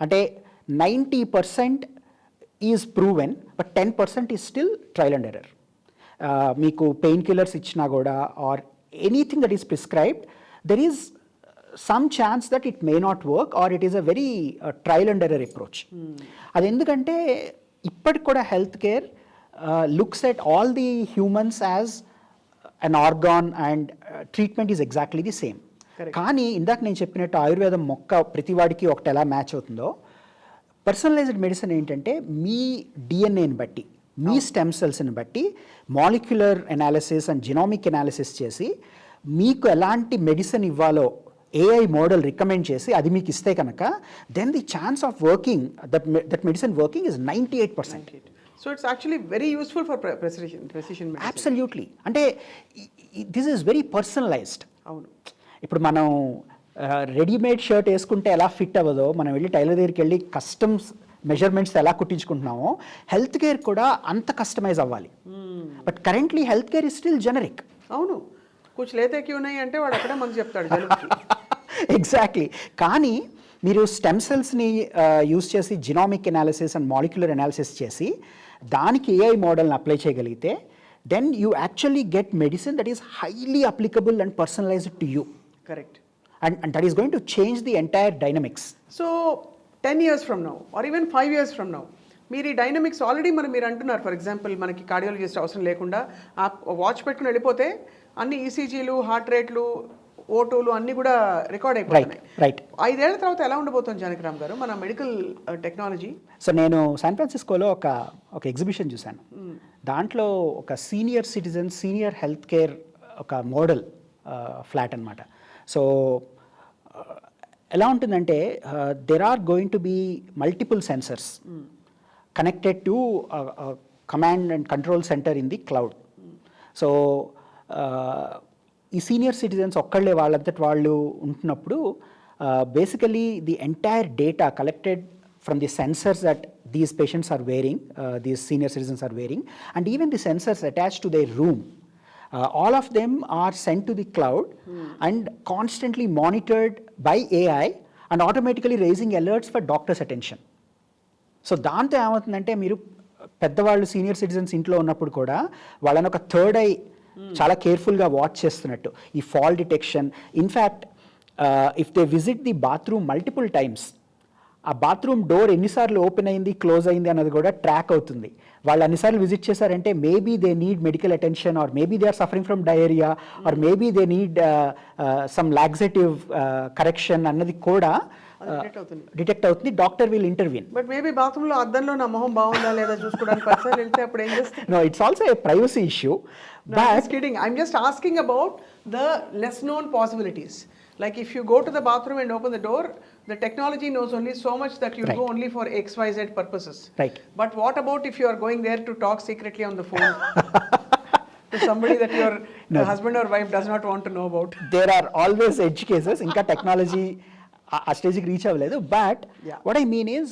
అంటే 90% is proven, but 10% is still trial and error. మీకు పెయిన్ కిల్లర్స్ ఇచ్చినా కూడా or anything that is prescribed, there is some chance that it may not work or it is a very trial and error approach. అది ఎందుకంటే ఇప్పటికి కూడా health care looks at all the humans as an organ and treatment is exactly the same. కానీ ఇందాక నేను చెప్పినట్టు ఆయుర్వేదం మొక్క ప్రతివాడికి ఒకటి ఎలా మ్యాచ్ అవుతుందో, పర్సనలైజ్డ్ మెడిసిన్ ఏంటంటే మీ డిఎన్ఏని బట్టి, మీ స్టెమ్ సెల్స్ని బట్టి molecular analysis and genomic analysis చేసి మీకు ఎలాంటి మెడిసిన్ ఇవ్వాలో ఏఐ మోడల్ రికమెండ్ చేసి అది మీకు ఇస్తే కనుక then the chance of working that medicine working is 98%. So it's actually very useful for precision medicine. Absolutely. అంటే దిస్ ఈజ్ వెరీ పర్సనలైజ్డ్. అవును. ఇప్పుడు మనం రెడీమేడ్ షర్ట్ వేసుకుంటే ఎలా ఫిట్ అవ్వదో, మనం వెళ్ళి టైలర్ దగ్గరికి వెళ్ళి కస్టమ్స్ మెజర్మెంట్స్ ఎలా కుట్టించుకుంటున్నామో, హెల్త్ కేర్ కూడా అంత కస్టమైజ్ అవ్వాలి. But currently health care is still generic. అవును. కూర్చు లేతేకి ఉన్నాయి అంటే వాడు అక్కడే మంది చెప్తాడు జలుబుకి. ఎగ్జాక్ట్లీ. కానీ మీరు స్టెమ్ సెల్స్ని యూస్ చేసి genomic analysis and molecular analysis చేసి దానికి ఏఐ మోడల్ని అప్లై చేయగలిగితే then you actually get medicine that is highly applicable and personalised to you. Correct. And that is going to change the entire dynamics. So 10 years from now or even 5 years from now మీరు ఈ డైనమిక్స్ ఆల్రెడీ మీరు అంటున్నారు. ఫర్ ఎగ్జాంపుల్ మనకి కార్డియాలజిస్ట్ అవసరం లేకుండా ఆ వాచ్ పెట్టుకుని వెళ్ళిపోతే అన్ని ఈసీజీలు, హార్ట్ రేట్లు, ఓటోలు అన్నీ కూడా రికార్డ్ అయిపోతున్నాయి. రైట్. 5 ఏళ్ల తర్వాత ఎలా ఉండబోతుంది జానకిరామ్ గారు మన మెడికల్ టెక్నాలజీ? సో నేను శాన్ ఫ్రాన్సిస్కోలో ఒక ఎగ్జిబిషన్ చూశాను. దాంట్లో ఒక senior citizen senior health care ఒక మోడల్ ఫ్లాట్ అనమాట. సో ఎలా ఉంటుందంటే there are going to be multiple sensors connected to a command and control center in the cloud. So ఈ సీనియర్ సిటిజన్స్ ఒక్కళ్ళే వాళ్ళంతటి వాళ్ళు ఉంటున్నప్పుడు basically the entire data collected from the sensors that these patients are wearing, these senior citizens are wearing, and even the sensors attached to their room, all of them are sent to the cloud and constantly monitored by AI and automatically raising alerts for doctors' attention. So దాంతో ఏమవుతుందంటే మీరు పెద్దవాళ్ళు సీనియర్ సిటిజన్స్ ఇంట్లో ఉన్నప్పుడు కూడా వాళ్ళని ఒక థర్డ్ ఐ చాలా కేర్ఫుల్గా వాచ్ చేస్తున్నట్టు ఈ fall detection. In fact if they visit the bathroom multiple times, ఆ బాత్రూమ్ డోర్ ఎన్నిసార్లు ఓపెన్ అయింది క్లోజ్ అయింది అన్నది కూడా ట్రాక్ అవుతుంది. వాళ్ళు అన్నిసార్లు విజిట్ చేశారంటే maybe they need medical attention or maybe they are suffering from diarrhoea or maybe they need some laxative correction అన్నది కూడా డిటెక్ట్ అవుతుంది. Doctor will intervene. But maybe బాత్రూంలో అద్దంలో నా మొహం బాగుందా లేదా చూసుకోవడానికి పరిసరాలు వెళ్తే అప్పుడు ఏం చేస్తారు? No, it's also a privacy issue. But kidding. I'm just asking about the less known possibilities. Like if you go to the bathroom and open the door, the technology knows only so much that you go only for XYZ purposes. Right. But what about if you are going there to talk secretly on the phone to somebody that your husband or wife does not want to know about? There are always edge cases. Inka technology ఆ స్టేజ్కి రీచ్ అవ్వలేదు. But what I mean is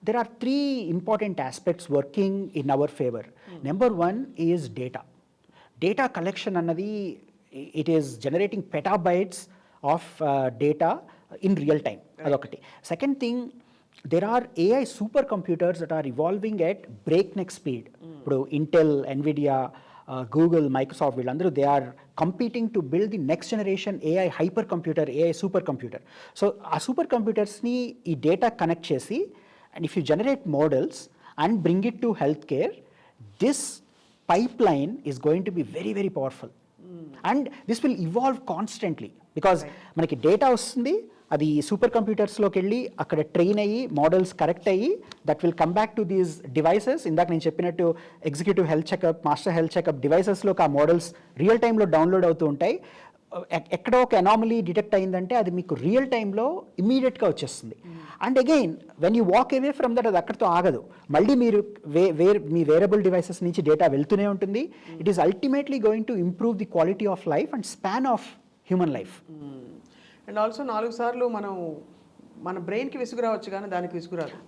there are 3 important aspects working in our favor. Number 1 is data. Data collection annadi, it is generating petabytes of data in real time. Adokati. Second thing, there are AI supercomputers that are evolving at breakneck speed. Intel, Nvidia, Google, Microsoft వీళ్ళందరూ they are competing to build the next generation AI hyper computer, AI supercomputer. So ఆ సూపర్ కంప్యూటర్స్ని ఈ డేటా కనెక్ట్ చేసి, and if you generate models and bring it to health care, this pipeline is going to be very, very powerful. And this will evolve constantly because మనకి డేటా వస్తుంది, అది సూపర్ కంప్యూటర్స్లోకి వెళ్ళి అక్కడ ట్రైన్ అయ్యి మోడల్స్ కరెక్ట్ అయ్యి that will come back to these devices. ఇందాక నేను చెప్పినట్టు executive health checkup, master health checkup డివైసెస్లోకి ఆ మోడల్స్ రియల్ టైంలో డౌన్లోడ్ అవుతూ ఉంటాయి. ఎక్కడో ఒక అనామలీ డిటెక్ట్ అయిందంటే అది మీకు రియల్ టైంలో ఇమీడియట్గా వచ్చేస్తుంది. And again when you walk away from that, అది అక్కడితో ఆగదు, మళ్ళీ మీరు మీ వేరబుల్ డివైసెస్ నుంచి డేటా వెళ్తూనే ఉంటుంది. It is ultimately going to improve the quality of life and span of human life. And also 4 సార్లు మన బ్రెయిన్కి విసుగు రావచ్చు కానీ దానికి విసుగు రాదు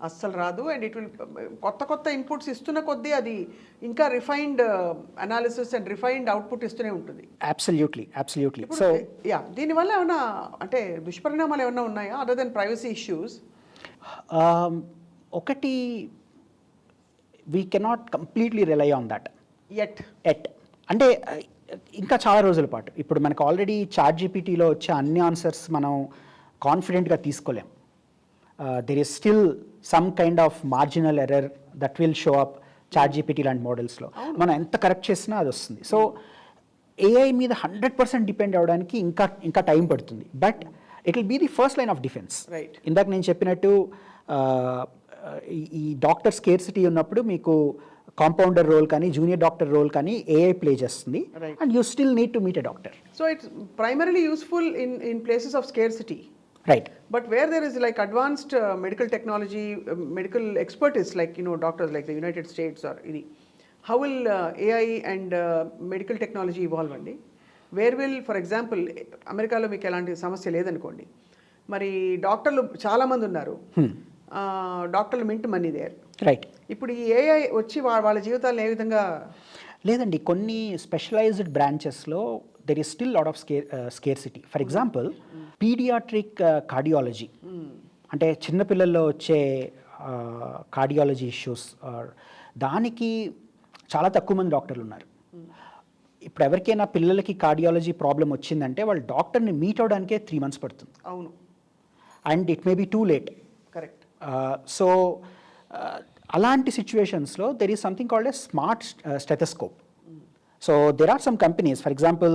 అస్సలు రాదు. అండ్ ఇట్ విల్ కొత్త ఇన్పుట్స్ ఇస్తున్న కొద్దీ అది ఇంకా refined analysis and refined output ఇస్తూనే ఉంటుంది. అబ్సల్యూట్లీ. సో దీనివల్ల ఏమైనా అంటే దుష్పరిణామాలు ఏమైనా ఉన్నాయా అదర్ దెన్ ప్రైవసీ ఇష్యూస్? ఒకటి, we cannot completely rely on that at అంటే ఇంకా చాలా రోజుల పాటు. ఇప్పుడు మనకు ఆల్రెడీ చాట్ జీపీటీలో వచ్చే అన్ని ఆన్సర్స్ మనం కాన్ఫిడెంట్గా తీసుకోలేం. there is still some kind of marginal error that will show up chat GPT లాంటి మోడల్స్లో. మనం ఎంత కరెక్ట్ చేసినా అది వస్తుంది. సో ఏఐ మీద 100% డిపెండ్ అవ్వడానికి ఇంకా టైం పడుతుంది. But it will be the first line of defence. ఇందాక నేను చెప్పినట్టు ఈ డాక్టర్ స్కేర్సిటీ ఉన్నప్పుడు మీకు కాంపౌండర్ రోల్ కానీ జూనియర్ డాక్టర్ రోల్ కానీ ఏఐ ప్లే చేస్తుంది. And you still need to meet a doctor. So it's primarily useful in places of scarcity. Right. But where there is like advanced medical technology, medical expertise, like doctors like the United States or ini, how will AI and medical technology evolve andi? Where will, for example, America lo meeku elanti samasya ledanukondi, mari డాక్టర్లు చాలా మంది ఉన్నారు, డాక్టర్లు మింట్ మనీ దేర్. రైట్. ఇప్పుడు ఈ ఏఐ వచ్చి వాళ్ళ జీవితాలను ఏ విధంగా? లేదండి, కొన్ని స్పెషలైజ్డ్ బ్రాంచెస్లో there is still lot of scarcity. For example paediatric cardiology, అంటే చిన్నపిల్లల్లో వచ్చే కార్డియాలజీ ఇష్యూస్, దానికి చాలా తక్కువ మంది డాక్టర్లు ఉన్నారు. ఇప్పుడు ఎవరికైనా పిల్లలకి కార్డియాలజీ ప్రాబ్లం వచ్చిందంటే వాళ్ళు డాక్టర్ని మీట్ అవడానికే 3 months పడుతుంది. అవును. And it may be too late. Correct. So అలాంటి సిచ్యువేషన్స్లో there is something called a smart stethoscope. So there are some companies, for example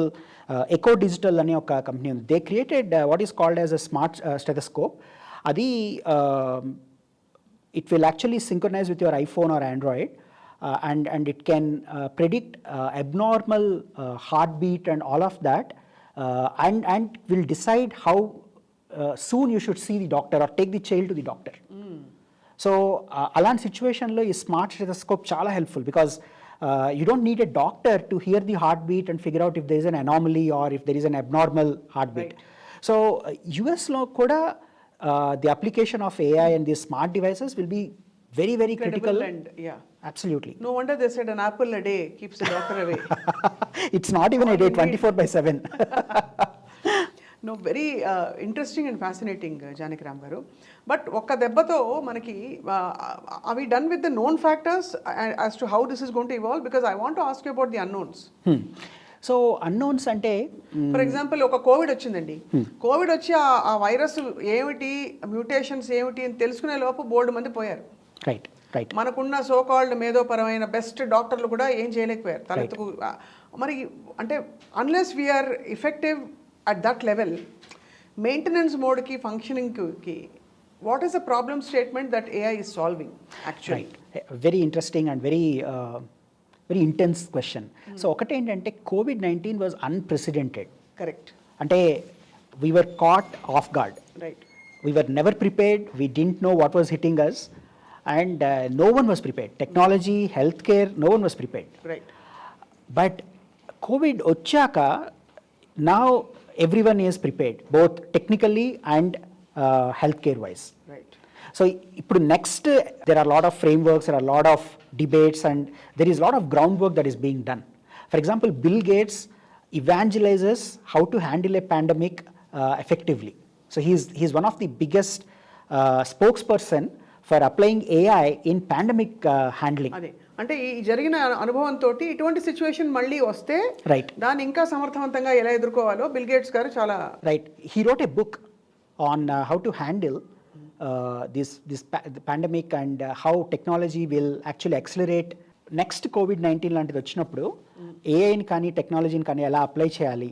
Eko digital అనే ఒక కంపెనీ ఉంది. They created what is called as a smart stethoscope. అది it will actually synchronise with your iPhone or Android, and it can predict abnormal heartbeat and all of that, and will decide how soon you should see the doctor or take the child to the doctor. So అలాంటి సిచ్యువేషన్లో ఈ స్మార్ట్ స్టెథోస్కోప్ చాలా helpful, because you don't need a doctor to hear the heartbeat and figure out if there is an anomaly or if there is an abnormal heartbeat. Right. So US lo kuda the application of AI and these smart devices will be very, very critical. And yeah, absolutely. No wonder they said an apple a day keeps the doctor away. It's not even a day, 24/7. No, very interesting and fascinating, Janakiram garu. But ఒక్క దెబ్బతో మనకి are we done with the known factors as to how this is going to evolve? Because I want to ask you about the unknowns. So unknowns అంటే ఫర్ ఎగ్జాంపుల్ ఒక కోవిడ్ వచ్చిందండి. కోవిడ్ వచ్చి ఆ వైరస్ ఏమిటి, మ్యూటేషన్స్ ఏమిటి అని తెలుసుకునే లోపు బోర్డు మంది పోయారు. Right right. మనకున్న సో కాల్డ్ మేధోపరమైన బెస్ట్ డాక్టర్లు కూడా ఏం చేయలేకపోయారు తలెత్తుకు. మరి అంటే unless we are effective at that level, maintenance mode ki functioning ki, what is the problem statement that AI is solving actually? Right. Very interesting and very intense question. So okate entante COVID-19 was unprecedented. Correct. Ante we were caught off guard. Right. We were never prepared, we didn't know what was hitting us, and no one was prepared. Technology, healthcare, no one was prepared. Right. But COVID ochaka, now everyone is prepared, both technically and healthcare wise. Right. So ఇప్పుడు next there are a lot of frameworks, there are a lot of debates, and there is a lot of groundwork that is being done. For example, Bill Gates evangelizes how to handle a pandemic effectively. So he's one of the biggest spokesperson for applying AI in pandemic handling. అంటే ఈ జరిగిన అనుభవంతో ఇటువంటి సిచ్యువేషన్ మళ్ళీ వస్తే రైట్ దాన్ని ఇంకా సమర్థవంతంగా ఎలా ఎదుర్కోవాలో బిల్ గేట్స్ గారు చాలా right he wrote a book on how to handle this pandemic and how technology will actually accelerate next COVID-19 లాంటిది వచ్చినప్పుడు ఏఐని కానీ టెక్నాలజీని కానీ ఎలా అప్లై చేయాలి,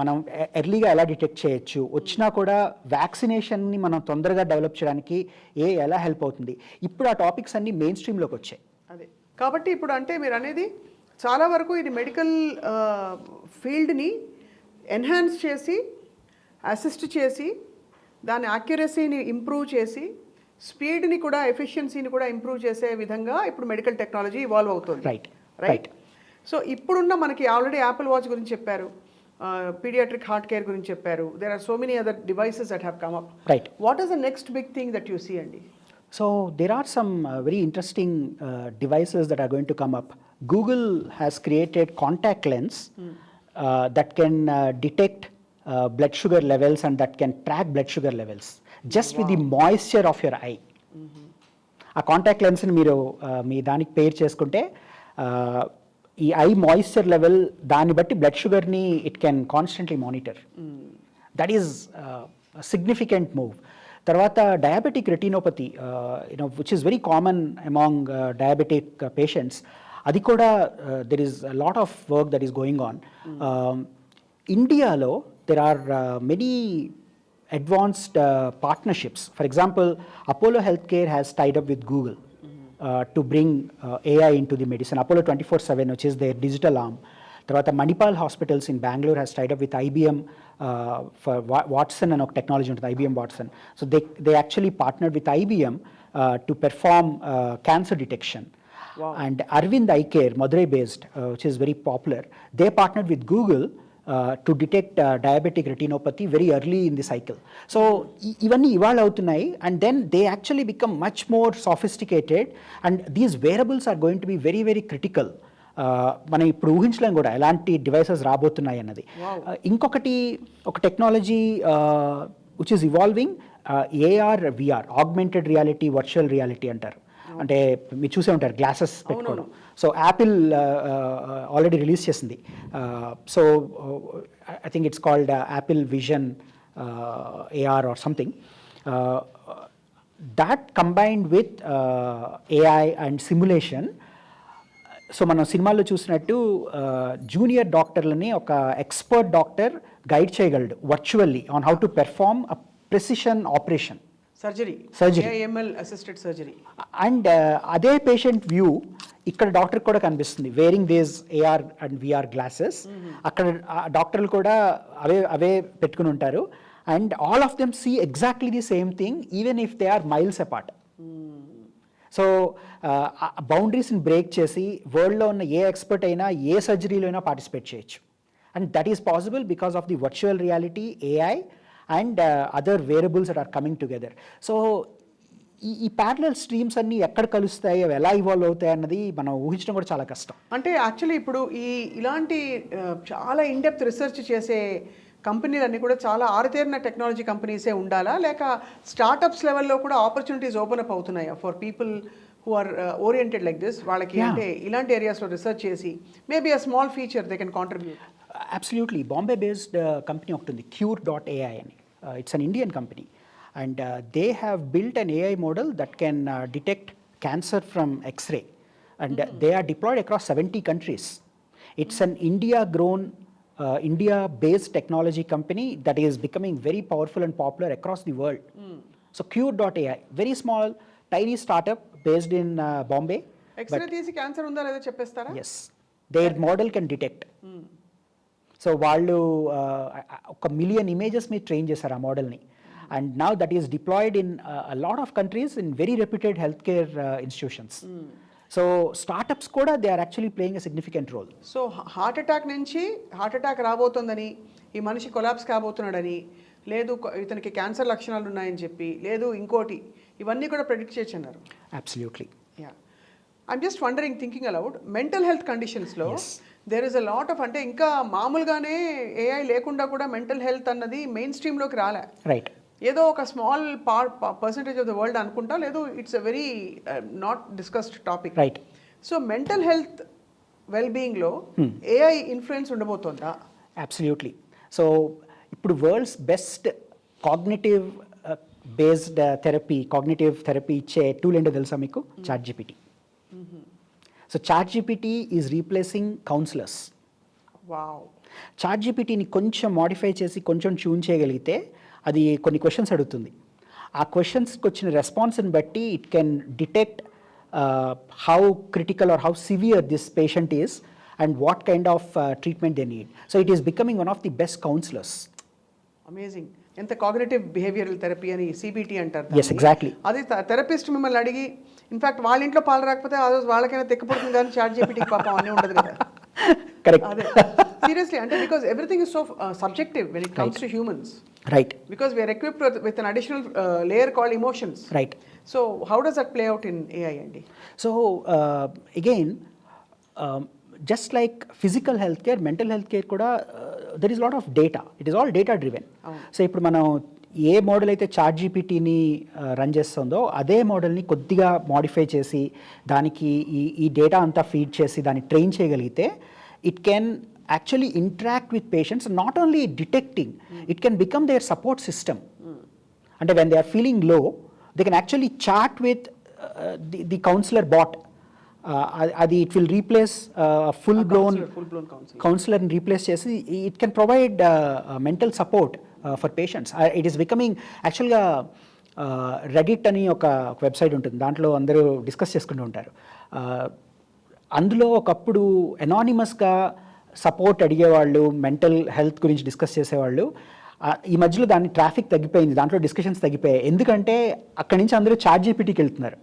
మనం ఎర్లీగా ఎలా డిటెక్ట్ చేయొచ్చు, వచ్చినా కూడా వ్యాక్సినేషన్ని మనం తొందరగా డెవలప్ చేయడానికి ఎలా హెల్ప్ అవుతుంది, ఇప్పుడు ఆ టాపిక్స్ అన్నీ మెయిన్ స్ట్రీమ్లోకి వచ్చాయి. అదే కాబట్టి ఇప్పుడు అంటే మీరు అనేది చాలా వరకు ఇది మెడికల్ ఫీల్డ్ని ఎన్హాన్స్ చేసి అసిస్ట్ చేసి దాని యాక్యురసీని ఇంప్రూవ్ చేసి స్పీడ్ని కూడా ఎఫిషియన్సీని కూడా ఇంప్రూవ్ చేసే విధంగా ఇప్పుడు మెడికల్ టెక్నాలజీ ఇవాల్వ్ అవుతుంది. రైట్. సో ఇప్పుడున్న మనకి ఆల్రెడీ యాపిల్ వాచ్ గురించి చెప్పారు, పీడియాట్రిక్ హార్ట్ కేర్ గురించి చెప్పారు, there are so many other devices that have come up. Right. What is the next big thing that you see అండి? So there are some very interesting devices that are going to come up. Google has created contact lens that can detect blood sugar levels and that can track blood sugar levels just with the moisture of your eye. ఆ కాంటాక్ట్ లెన్స్ని మీరు మీ దానికి పేర్ చేసుకుంటే ఈ ఐ మాయిశ్చర్ లెవెల్ దాన్ని బట్టి బ్లడ్ షుగర్ని it can constantly monitor. That is significant move. తర్వాత diabetic retinopathy which is very common among diabetic patients, అది కూడా there is lot of work that is going on. ఇండియాలో there are many advanced partnerships. For example, Apollo Healthcare has tied up with Google to bring AI into the medicine. Apollo 24/7, which is their digital arm. Tarvata Manipal Hospitals in Bangalore has tied up with IBM for Watson and technology into IBM Watson. So they actually partnered with IBM to perform cancer detection. Wow. And Arvind Eye Care, Madurai based, which is very popular, they partnered with Google to detect diabetic retinopathy very early in the cycle. So ivanni evolve avutunnayi and then they actually become much more sophisticated and these wearables are going to be very very critical. మనం ఇప్పుడు ఊహించలేం కూడా ఎలాంటి డివైసెస్ రాబోతున్నాయి అన్నది. ఇంకొకటి ఒక technology which is evolving, AR VR, augmented reality, virtual reality అంటారు. అంటే మీరు చూసే ఉంటారు గ్లాసెస్ పెట్టుకోవడం. సో యాపిల్ ఆల్రెడీ రిలీజ్ చేసింది. So I think it's called Apple vision AR or something. That combined with AI and simulation. So మనం సినిమాల్లో చూసినట్టు జూనియర్ డాక్టర్లని ఒక ఎక్స్పర్ట్ డాక్టర్ గైడ్ చేయగలడు virtually on how to perform a precision operation, surgery, AML assisted surgery. And అదే పేషెంట్ వ్యూ ఇక్కడ డాక్టర్ కూడా కనిపిస్తుంది, wearing these AR and VR glasses. అక్కడ డాక్టర్లు కూడా అవే పెట్టుకుని ఉంటారు and all of them see exactly the same thing even if they are miles apart. So బౌండరీస్ని బ్రేక్ చేసి వరల్డ్లో ఉన్న ఏ ఎక్స్పర్ట్ అయినా ఏ సర్జరీలో అయినా పార్టిసిపేట్ చేయొచ్చు. And that is possible because of the virtual reality, AI and other variables that are coming together. So ఈ ప్యారలల్ స్ట్రీమ్స్ అన్నీ ఎక్కడ కలుస్తాయి, అవి ఎలా ఇవాల్వ్ అవుతాయి అన్నది మనం ఊహించడం కూడా చాలా కష్టం. అంటే యాక్చువల్లీ ఇప్పుడు ఇలాంటి చాలా ఇన్డెప్త్ రీసెర్చ్ చేసే కంపెనీలన్నీ కూడా చాలా ఆరితేరిన టెక్నాలజీ కంపెనీసే ఉండాలా, లేక స్టార్టప్స్ లెవెల్లో కూడా ఆపర్చునిటీస్ ఓపెన్ అప్ అవుతున్నాయా for people who are oriented like this? వాళ్ళకి అంటే ఇలాంటి ఏరియాస్లో రీసెర్చ్ చేసి maybe a small feature they can contribute. Absolutely. Bombay based company oktundi, Cure.ai ani. It's an Indian company and they have built an AI model that can detect cancer from X-ray and they are deployed across 70 countries. It's an India based technology company that is becoming very powerful and popular across the world. So Cure.ai, very small tiny startup based in Bombay. X-ray తీసి క్యాన్సర్ ఉందా లేదా చెప్పేస్తారా? Yes. Their model can detect. సో వాళ్ళు 1 million ఇమేజెస్ మీద ట్రైన్ చేశారు ఆ మోడల్ని and now that is deployed in lot of countries in very reputed health care institutions. So startups కూడా they are actually playing a significant role. So heart attack నుంచి హార్ట్ అటాక్ రాబోతుందని, ఈ మనిషి కొలాప్స్ కాబోతున్నాడని, లేదు ఇతనికి క్యాన్సర్ లక్షణాలు ఉన్నాయని చెప్పి, లేదు ఇంకోటి, ఇవన్నీ కూడా ప్రెడిక్ట్ చేయొచ్చు అన్నారు. Absolutely. Yeah, I'm just wondering, thinking aloud, mental health కండిషన్స్లో there is a lot of, అంటే ఇంకా మామూలుగానే ఏఐ లేకుండా కూడా మెంటల్ హెల్త్ అన్నది మెయిన్ స్ట్రీమ్లోకి రాలే. రైట్. ఏదో ఒక small percentage of the world అనుకుంటా, లేదు it's a very not discussed topic. Right. So mental health వెల్బీయింగ్లో ఏఐ ఇన్ఫ్లుయెన్స్ ఉండబోతోందా? అబ్సల్యూట్లీ. సో ఇప్పుడు world's best cognitive based cognitive therapy ఇచ్చే టూల్ ఏంటో తెలుసా మీకు? Chat GPT. So chat GPT is replacing counsellors. Wow. Chat జీపీటీని కొంచెం మాడిఫై చేసి కొంచెం ట్యూన్ చేయగలిగితే అది కొన్ని క్వశ్చన్స్ అడుగుతుంది. ఆ క్వశ్చన్స్కి వచ్చిన రెస్పాన్స్ని బట్టి it can detect how critical or how severe this patient is and what kind of treatment they need. So it is becoming one of the best counsellors. Amazing. ఎంత కాగ్నిటివ్ బిహేవియరల్ థెరపీ అని సిబిటి అంటారు. Yes, exactly. అది థెరపిస్ట్ మిమ్మల్ని అడిగి ఇన్ఫాక్ట్ వాళ్ళ ఇంట్లో పాలు రాకపోతే ఆ రోజు వాళ్ళకైనా తెక్కపడుతుంది కానీ చాట్ జీపీటీకి పాపం అన్నీ ఉండదు కదా. కరెక్ట్. అదే సీరియస్లీ, అంటే because everything is so subjective when it comes to humans. Right. Because we are equipped with an additional layer called emotions. Right. So how does that play out in AI, Andy? So again, just like physical healthcare, mental healthcare kuda there is a lot of data. It is all data driven. So ఇప్పుడు మనం ఏ మోడల్ అయితే చాట్ జీపీటీని రన్ చేస్తుందో అదే మోడల్ని కొద్దిగా మాడిఫై చేసి దానికి ఈ డేటా అంతా ఫీడ్ చేసి దాన్ని ట్రైన్ చేయగలిగితే it can actually interact with patients, not only detecting, it can become their support system. And when they are feeling low, they can actually chat with the counselor bot. It will replace full blown counselor and replace chesi. It can provide mental support for patients. It is becoming actually Reddit అని ఒక వెబ్సైట్ ఉంటుంది, దాంట్లో అందరూ డిస్కస్ చేసుకుంటూ ఉంటారు. అందులో ఒకప్పుడు ఎనానిమస్గా సపోర్ట్ అడిగేవాళ్ళు, మెంటల్ హెల్త్ గురించి డిస్కస్ చేసేవాళ్ళు. ఈ మధ్యలో దాని ట్రాఫిక్ తగ్గిపోయింది, దాంట్లో డిస్కషన్స్ తగ్గిపోయాయి. ఎందుకంటే అక్కడి నుంచి అందరూ చాట్ జీపీటీకి వెళ్తున్నారు.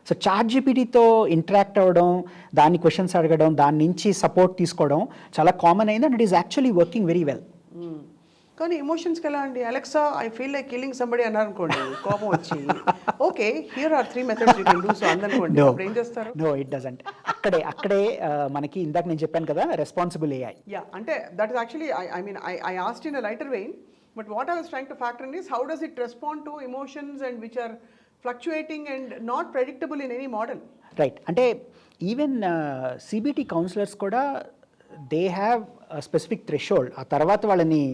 సో చాట్ జీపీటీతో ఇంటరాక్ట్ అవ్వడం, దాన్ని క్వశ్చన్స్ అడగడం, దాని నుంచి సపోర్ట్ తీసుకోవడం చాలా కామన్ అయింది. And it is actually working very well. కానీ ఎమోషన్స్కి ఎలా అండి? Alexa I feel like killing somebody అన్నారు అనుకోండి, కోపం వచ్చి okay here are 3 methods you can do so అందనుకోండి, అప్పుడు ఏం చేస్తారు? No, it doesn't. అక్కడే మనకి ఇందాక నేను చెప్పాను కదా రెస్పాన్సిబుల్ ఏఐ. యా, అంటే that is actually I mean I asked in a lighter vein, but what I was trying to factor in is how does it respond to emotions and which are fluctuating and not predictable in any model. Right. అంటే ఈవెన్ సిబిటి కౌన్సిలర్స్ కూడా దే హ్యావ్ స్పెసిఫిక్ థ్రెషోల్డ్. ఆ తర్వాత వాళ్ళని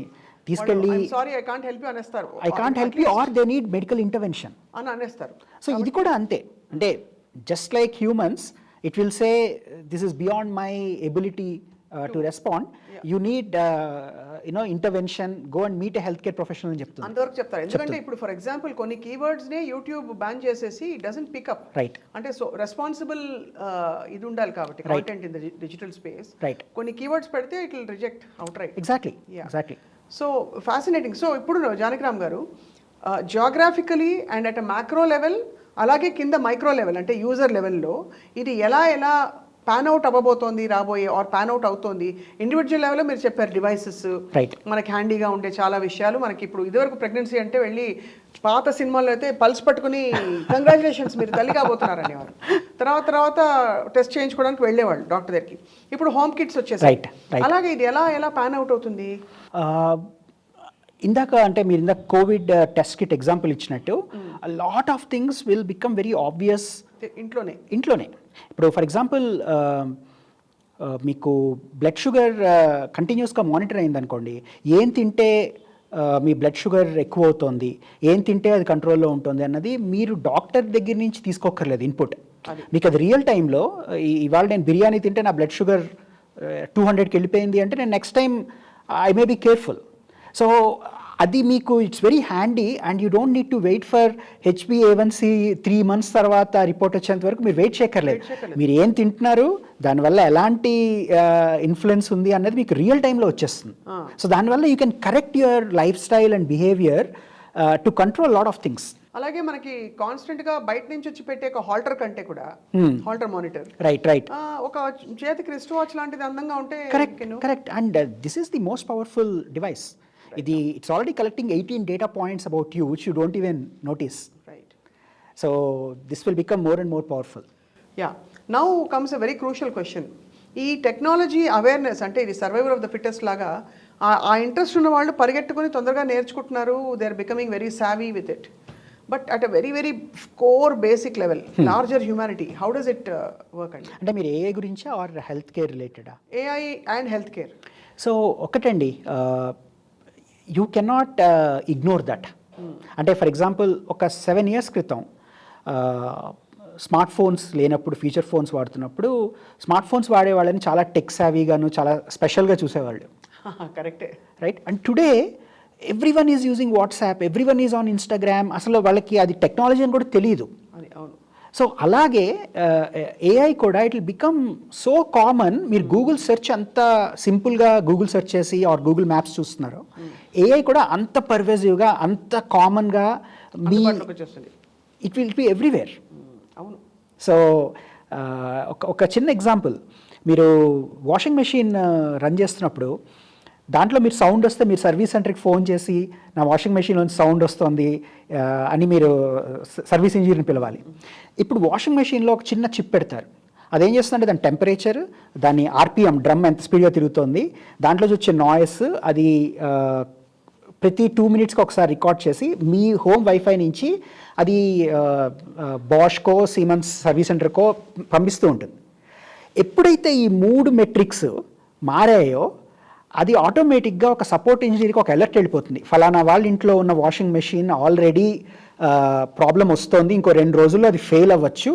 తీసుకెళ్ళి sorry I can't help you అనేస్తారు, I can't help you are they need medical intervention అని అనేస్తారు. సో ఇది కూడా అంతే. అంటే just like humans it will say this is beyond my ability to respond, you need intervention, go and meet a health care professional అని చెప్తుంది. అంతవరకు చెప్తారు. ఎందుకంటే ఇప్పుడు ఫర్ ఎగ్జాంపుల్ కొన్ని కీవర్డ్స్నే యూట్యూబ్ బ్యాన్ చేసేసి ఇట్ డజంట్ పికప్. రైట్. అంటే సో రెస్పాన్సిబుల్ ఇది ఉండాలి కాబట్టి content in the digital space. Right. కొన్ని కీవర్డ్స్ పెడితే it will reject out right. Exactly. So fascinating. So ఇప్పుడు జానకిరామ్ గారు జియోగ్రాఫికలీ and at a macro level అలాగే కింద మైక్రో లెవెల్ అంటే యూజర్ లెవెల్లో ఇది ఎలా పాన్ అవుట్ అవ్వబోతోంది రాబోయే, ఆర్ పాన్ అవుట్ అవుతోంది? ఇండివిజువల్ లెవెల్లో మీరు చెప్పారు డివైసెస్, మనకి హ్యాండీగా ఉండే చాలా విషయాలు. మనకి ఇప్పుడు ఇదివరకు ప్రెగ్నెన్సీ అంటే వెళ్ళి పాత సినిమాల్లో అయితే పల్స్ పట్టుకుని కంగ్రాచులేషన్స్ మీరు తల్లి కాబోతున్నారు అనేవారు. తర్వాత టెస్ట్ చేయించుకోవడానికి వెళ్ళేవాళ్ళు డాక్టర్ దగ్గరికి. ఇప్పుడు హోమ్ కిట్స్ వచ్చేసాయి. అలాగే ఇది ఎలా పాన్ అవుట్ అవుతుంది? ఇందాక అంటే మీరు ఇందాక కోవిడ్ టెస్ట్ కిట్ ఎగ్జాంపుల్ ఇచ్చినట్టు lot of things will become very obvious ఇంట్లోనే. ఇప్పుడు ఫర్ ఎగ్జాంపుల్ మీకు బ్లడ్ షుగర్ కంటిన్యూస్గా మానిటర్ అయిందనుకోండి, ఏం తింటే మీ బ్లడ్ షుగర్ ఎక్కువ అవుతుంది, ఏం తింటే అది కంట్రోల్లో ఉంటుంది అన్నది మీరు డాక్టర్ దగ్గర నుంచి తీసుకోక్కర్లేదు ఇన్పుట్. మీకు అది రియల్ టైంలో ఇవాళ నేను బిర్యానీ తింటే నా బ్లడ్ షుగర్ 200కి వెళ్ళిపోయింది అంటే నేను next time I may be careful. So అది మీకు it's very handy and you don't need to wait for HbA1c 3 months తర్వాత రిపోర్ట్ వచ్చేంత వరకు మీరు వెయిట్ చేయక్కర్లేదు. మీరు ఏం తింటున్నారు, దానివల్ల ఎలాంటి ఇన్ఫ్లుయెన్స్ ఉంది అన్నది మీకు రియల్ టైంలో వచ్చేస్తుంది. సో దానివల్ల you can correct your life style and behaviour to control lot of things. అలాగే మనకి కాన్స్టెంట్ గా బయట నుంచి వచ్చి పెట్టే ఒక హాల్టర్ కంటే కూడా హాల్టర్ మానిటర్ రైట్ ఒక చేతికి రిస్ట్ వాచ్ లాంటిది అందంగా ఉంటే correct. And this is the most powerful device. ఇది it's already collecting 18 data points about you which you don't even notice. Right. So this will become more and more powerful. Yeah. Now comes a very crucial question. ఈ టెక్నాలజీ అవేర్నెస్ అంటే ఇది సర్వైవల్ ఆఫ్ ద ఫిట్టెస్ట్ లాగా ఆ ఇంట్రెస్ట్ ఉన్న వాళ్ళు పరిగెట్టుకుని తొందరగా నేర్చుకుంటున్నారు. They are becoming very savvy with it. But at a very very core basic level larger humanity how does it work అండి? అంటే మీరు ఏఐ గురించా ఆర్ హెల్త్ కేర్ రిలేటెడా? AI and health care. So ఒకటండి, యూ కెనాట్ ఇగ్నోర్ దట్. అంటే ఫర్ ఎగ్జాంపుల్ ఒక 7 years క్రితం స్మార్ట్ ఫోన్స్ లేనప్పుడు, ఫీచర్ ఫోన్స్ వాడుతున్నప్పుడు స్మార్ట్ ఫోన్స్ వాడే వాళ్ళని చాలా టెక్ సావీగాను చాలా స్పెషల్గా చూసేవాళ్ళు. కరెక్టే, right? And today everyone is using WhatsApp, everyone is on Instagram. అసలు వాళ్ళకి అది టెక్నాలజీ అని కూడా తెలియదు. అవును. సో అలాగే ఏఐ కూడా it will become so common. మీరు గూగుల్ సెర్చ్ అంత సింపుల్గా గూగుల్ సెర్చ్ చేసి ఆర్ గూగుల్ మ్యాప్స్ చూస్తున్నారు, ఏఐ కూడా అంత పర్వేజివ్గా అంత కామన్గా me it will be everywhere. అవును. సో ఒక చిన్న ఎగ్జాంపుల్, మీరు వాషింగ్ మెషిన్ రన్ చేస్తున్నప్పుడు దాంట్లో మీరు సౌండ్ వస్తే మీరు సర్వీస్ సెంటర్కి ఫోన్ చేసి నా వాషింగ్ మెషిన్లోంచి సౌండ్ వస్తుంది అని మీరు సర్వీస్ ఇంజనీర్ని పిలవాలి. ఇప్పుడు వాషింగ్ మెషిన్లో ఒక చిన్న చిప్ పెడతారు. అదేం చేస్తుందంటే దాని టెంపరేచర్, దాని ఆర్పిఎం, డ్రమ్ ఎంత స్పీడ్గా తిరుగుతుంది, దాంట్లో వచ్చే నాయిస్, అది ప్రతి 2 minutesకి ఒకసారి రికార్డ్ చేసి మీ హోమ్ వైఫై నుంచి అది బాష్కో, సీమన్స్ సర్వీస్ సెంటర్కో పంపిస్తూ ఉంటుంది. ఎప్పుడైతే ఈ 3 metrics మారాయో అది ఆటోమేటిక్గా ఒక సపోర్ట్ ఇంజనీర్కి ఒక అలర్ట్ వెళ్ళిపోతుంది. ఫలానా వాళ్ళ ఇంట్లో ఉన్న వాషింగ్ మెషిన్ ఆల్రెడీ ప్రాబ్లం వస్తుంది, ఇంకో 2 రోజుల్లో అది ఫెయిల్ అవ్వచ్చు,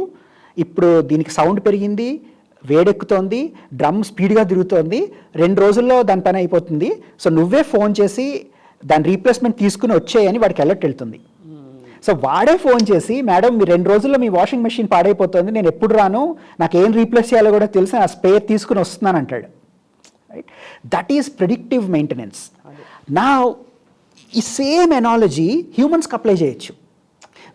ఇప్పుడు దీనికి సౌండ్ పెరిగింది, వేడెక్కుతోంది, డ్రమ్ స్పీడ్గా తిరుగుతోంది, 2 రోజుల్లో దాని పని అయిపోతుంది, సో నువ్వే ఫోన్ చేసి దాని రీప్లేస్మెంట్ తీసుకుని వచ్చేయని వాడికి అలర్ట్ వెళ్తుంది. సో వాడే ఫోన్ చేసి, మేడం మీరు 2 రోజుల్లో మీ వాషింగ్ మెషిన్ పాడైపోతుంది, నేను ఎప్పుడు రాను, నాకు ఏం రీప్లేస్ చేయాలో కూడా తెలిసి ఆ స్పేర్ తీసుకుని వస్తున్నాను అంటాడు. Right? That is predictive maintenance. నా ఈ సేమ్ ఎనాలజీ హ్యూమన్స్కి అప్లై చేయొచ్చు.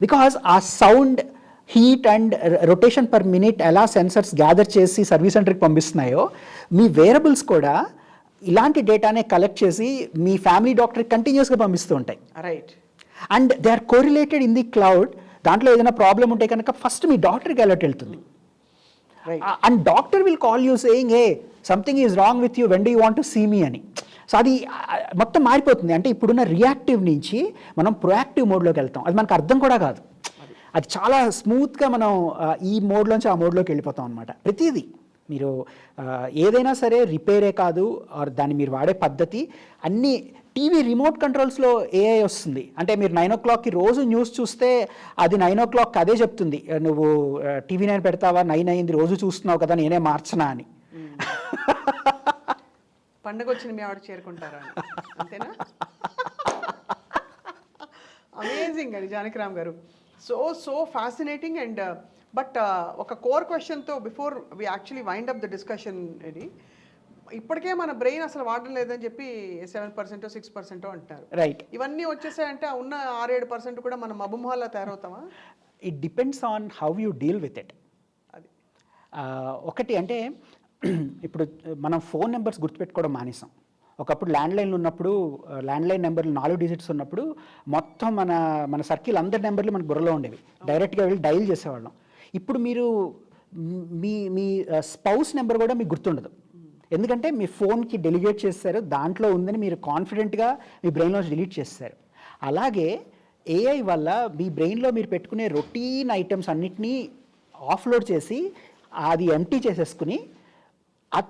బికాజ్ ఆ sound, heat and rotation per minute ఎలా సెన్సర్స్ గ్యాదర్ చేసి సర్వీస్ సెంటర్కి పంపిస్తున్నాయో, మీ వేరబుల్స్ కూడా ఇలాంటి డేటానే కలెక్ట్ చేసి మీ ఫ్యామిలీ డాక్టర్కి కంటిన్యూస్గా పంపిస్తూ ఉంటాయి. Right. And they are correlated in the cloud. దాంట్లో ఏదైనా ప్రాబ్లం ఉంటే కనుక ఫస్ట్ మీ డాక్టర్కి అలర్ట్ వెళ్తుంది. And doctor will call you saying a something is wrong with you, when do you want to see me అని. సో అది మొత్తం మారిపోతుంది. అంటే ఇప్పుడున్న రియాక్టివ్ నుంచి మనం ప్రొయాక్టివ్ మోడ్లోకి వెళ్తాం. అది మనకు అర్థం కూడా కాదు. అది చాలా స్మూత్గా మనం ఈ మోడ్లోంచి ఆ మోడ్లోకి వెళ్ళిపోతాం అనమాట. ప్రతిదీ మీరు ఏదైనా సరే రిపేరే కాదు, ఆర్ దాన్ని మీరు వాడే పద్ధతి అన్నీ. టీవీ రిమోట్ కంట్రోల్స్లో ఏఐ వస్తుంది. అంటే మీరు 9 o'clockకి రోజు న్యూస్ చూస్తే అది 9 o'clock అదే చెప్తుంది, నువ్వు టీవీ 9 పెడతావా, 9 అయింది, రోజు చూస్తున్నావు కదా, నేనే మార్చనా అని. పండగ వచ్చిన మీ ఆవిడ చేరుకుంటారా అంతేనా? అమేజింగ్ అండి Janakiram garu. So fascinating. And but ఒక కోర్ క్వశ్చన్తో before we actually wind up the discussion, ఇది ఇప్పటికే మన బ్రెయిన్ అసలు వాడడం లేదని చెప్పి 7% 6% అంటారు. రైట్. ఇవన్నీ వచ్చేసాయంటే ఉన్న 6-7% కూడా మనం మబుమహాల్లా తయారవుతామా? It depends on how you deal with it. అది ఒకటి అంటే ఇప్పుడు మనం ఫోన్ నెంబర్స్ గుర్తుపెట్టుకోవడం మానేసాం. ఒకప్పుడు ల్యాండ్లైన్లు ఉన్నప్పుడు, ల్యాండ్లైన్ నెంబర్లు 4 digits ఉన్నప్పుడు మొత్తం మన సర్కిల్ అందరి నెంబర్లు మనకు బుర్రలో ఉండేవి, డైరెక్ట్గా వెళ్ళి డైల్ చేసేవాళ్ళం. ఇప్పుడు మీరు మీ స్పౌస్ నెంబర్ కూడా మీకు గుర్తుండదు, ఎందుకంటే మీ ఫోన్కి డెలిగేట్ చేస్తారు, దాంట్లో ఉందని మీరు కాన్ఫిడెంట్గా మీ బ్రెయిన్లో డిలీట్ చేస్తారు. అలాగే ఏఐ వల్ల మీ బ్రెయిన్లో మీరు పెట్టుకునే రొటీన్ ఐటమ్స్ అన్నిటినీ ఆఫ్లోడ్ చేసి అది ఎంటీ చేసేసుకుని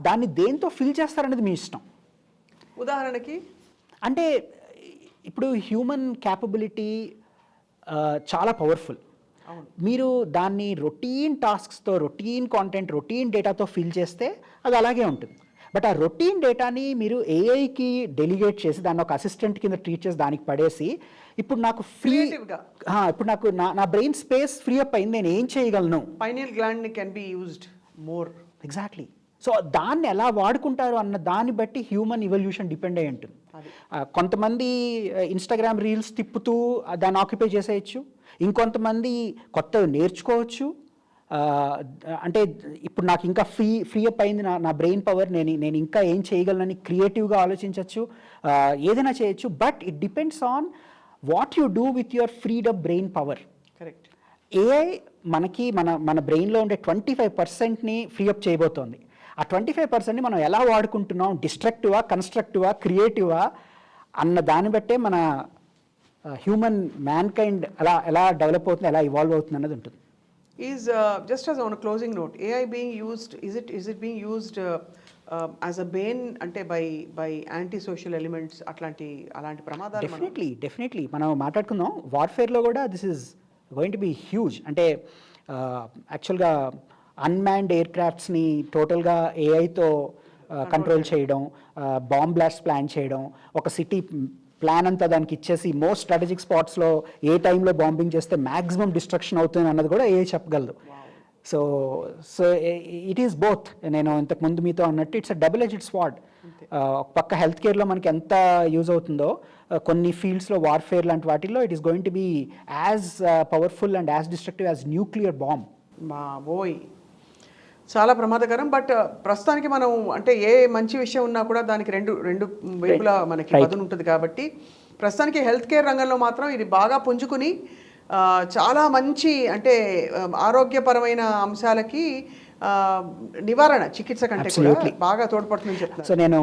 దాన్ని దేంతో ఫిల్ చేస్తారనేది మీ ఇష్టం. ఉదాహరణకి అంటే ఇప్పుడు హ్యూమన్ క్యాపబిలిటీ చాలా పవర్ఫుల్. మీరు దాన్ని రొటీన్ టాస్క్స్తో, రొటీన్ కాంటెంట్, రొటీన్ డేటాతో ఫిల్ చేస్తే అది అలాగే ఉంటుంది. బట్ ఆ రొటీన్ డేటాని మీరు ఏఐకి డెలిగేట్ చేసి దాన్ని ఒక అసిస్టెంట్ కింద ట్రీట్ చేసి దానికి పడేసి ఇప్పుడు నాకు ఇప్పుడు నాకు నా బ్రెయిన్ స్పేస్ ఫ్రీ అప్ అయింది, నేను ఏం చేయగలను. Pineal gland can be used more. Exactly. So దాన్ని ఎలా వాడుకుంటారు అన్న దాన్ని బట్టి హ్యూమన్ ఇవల్యూషన్ డిపెండ్ అయ్యి ఉంటుంది. కొంతమంది ఇన్స్టాగ్రామ్ రీల్స్ తిప్పుతూ దాన్ని ఆక్యుపై చేసేయచ్చు, ఇంకొంతమంది కొత్తవి నేర్చుకోవచ్చు. అంటే ఇప్పుడు నాకు ఇంకా ఫ్రీ అప్ అయింది నా బ్రెయిన్ పవర్, నేను ఇంకా ఏం చేయగలనని క్రియేటివ్గా ఆలోచించవచ్చు, ఏదైనా చేయొచ్చు. But it depends on what you do with your ఫ్రీడ్ up brain power. Correct. AI మనకి మన బ్రెయిన్లో ఉండే 25%ని ఫ్రీ అప్ చేయబోతోంది. ఆ 25%ని మనం ఎలా వాడుకుంటున్నాం, డిస్ట్రక్టివా, కన్స్ట్రక్టివా, క్రియేటివా అన్న దాన్ని బట్టే మన హ్యూమన్ మ్యాన్ కైండ్ ఎలా డెవలప్ అవుతుంది, ఎలా ఇవాల్వ్ అవుతుంది అన్నది ఉంటుంది. Is just as on a closing note, AI being used, is it being used as a bane అంటే by anti-social elements అలాంటి ప్రమాదాలు డెఫినెట్లీ మనం మాట్లాడుకుందాం. వార్ఫేర్లో కూడా this is going to be huge. అంటే యాక్చువల్గా అన్మ్యాన్డ్ ఎయిర్ క్రాఫ్ట్స్ని టోటల్గా ఏఐతో కంట్రోల్ చేయడం, బాంబ్ బ్లాస్ట్ ప్లాన్ చేయడం, ఒక సిటీ ప్లాన్ అంతా దానికి ఇచ్చేసి మోస్ట్ స్ట్రాటజిక్ స్పాట్స్లో ఏ టైంలో బాంబింగ్ చేస్తే మ్యాక్సిమం డిస్ట్రక్షన్ అవుతుంది అన్నది కూడా ఏ చెప్పగలదు. So it is both. నేను ఇంతకుముందు మీతో అన్నట్టు it's a double edged sword. ఒక పక్క హెల్త్ కేర్లో మనకి ఎంత యూజ్ అవుతుందో, కొన్ని ఫీల్డ్స్లో వార్ఫేర్ లాంటి వాటిల్లో it is going to be as powerful and as destructive as nuclear bomb. మా బోయ్ చాలా ప్రమాదకరం. బట్ ప్రస్తుతానికి మనం అంటే ఏ మంచి విషయం ఉన్నా కూడా దానికి రెండు వైపులా మనకి పదును ఉంటుంది కాబట్టి ప్రస్తుతానికి హెల్త్ కేర్ రంగంలో మాత్రం ఇది బాగా పుంజుకుని చాలా మంచి అంటే ఆరోగ్యపరమైన అంశాలకి నివారణ చికిత్స కంటే కూడా బాగా తోడ్పడుతుందని చెప్తాను. సో నేను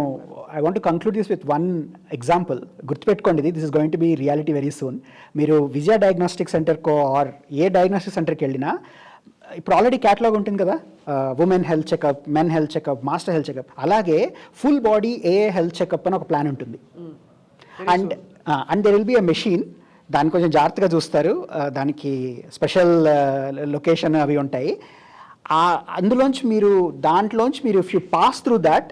I want to conclude this with one example. గుర్తుపెట్టుకోండి, this is going to be reality very soon. మీరు విజయ డయాగ్నోస్టిక్ సెంటర్కో ఆర్ ఏ డయాగ్నోస్టిక్ సెంటర్కి వెళ్ళినా ఇప్పుడు ఆల్రెడీ క్యాటలాగ్ ఉంటుంది కదా, women health checkup, men health checkup, master health checkup. అలాగే ఫుల్ బాడీ ఏఏ హెల్త్ చెకప్ అని ఒక ప్లాన్ ఉంటుంది. And there will be a machine. దాన్ని కొంచెం జాగ్రత్తగా చూస్తారు, దానికి స్పెషల్ లొకేషన్ అవి ఉంటాయి. దాంట్లోంచి మీరు if you pass through that,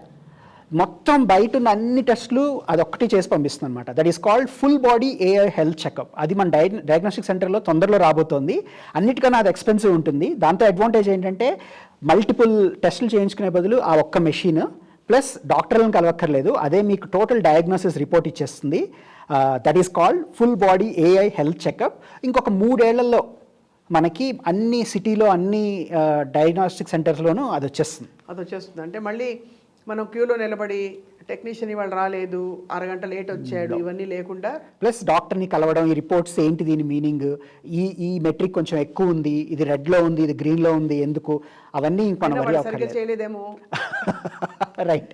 మొత్తం బయట ఉన్న అన్ని టెస్టులు అదొక్కటి చేసి పంపిస్తుంది అనమాట. That is called full body AI health checkup. అది మన డయాగ్నోస్టిక్ సెంటర్లో తొందరలో రాబోతోంది. అన్నిటికన్నా అది ఎక్స్పెన్సివ్ ఉంటుంది. దాంతో అడ్వాంటేజ్ ఏంటంటే మల్టిపుల్ టెస్టులు చేయించుకునే బదులు ఆ ఒక్క మెషిన్ ప్లస్ డాక్టర్లను కలవక్కర్లేదు, అదే మీకు టోటల్ డయాగ్నోసిస్ రిపోర్ట్ ఇచ్చేస్తుంది. That is called full body AI health checkup. ఇంకొక 3 ఏళ్లలో మనకి అన్ని సిటీలో అన్ని డయాగ్నోస్టిక్ సెంటర్స్లోనూ అది వచ్చేస్తుంది. అంటే మళ్ళీ మనం క్యూలో నిలబడి టెక్నీషియన్ ఇవాళ రాలేదు, అరగంట లేట్ వచ్చాడు, ఇవన్నీ లేకుండా ప్లస్ డాక్టర్ని కలవడం, ఈ రిపోర్ట్స్ ఏంటి, దీని మీనింగ్, ఈ మెట్రిక్ కొంచెం ఎక్కువ ఉంది, ఇది రెడ్లో ఉంది, ఇది గ్రీన్లో ఉంది, ఎందుకు, అవన్నీ సరిగ్గా చేయలేదేమో. రైట్,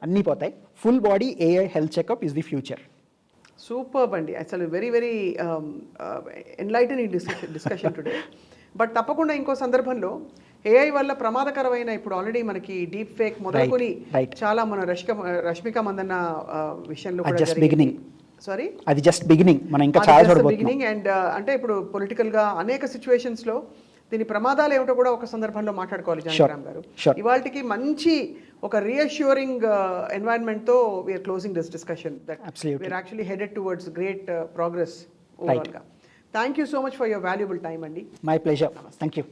అన్నీ పోతాయి. Full body AI health checkup is the future. Superb అండి, అసలు very very enlightening discussion today. But తప్పకుండా ఇంకో సందర్భంలో ఏఐ వల్ల ప్రమాదకరమైన, ఇప్పుడు ఆల్రెడీ మనకి డీప్ ఫేక్ మొదలుకొని చాలా మన రష్మిక మందన్న విషయంలో సారీ అది జస్ట్ బిగినింగ్, మనం ఇంకా చాలా చూడబోతున్నాం. బిగినింగ్ అండ్ అంటే ఇప్పుడు పొలిటికల్గా అనేక సిచ్యువేషన్స్లో దీని ప్రమాదాలు ఏమిటో కూడా ఒక సందర్భంలో మాట్లాడుకోవాలి. జనకిరామ్ గారు, ఇవాళకి మంచి ఒక రీఅష్యూరింగ్ ఎన్వైరన్మెంట్తో we're closing this discussion that we're actually headed towards great progress ఓవరాల్గా. Thank you so much for your valuable time అండి. My pleasure. Thank you.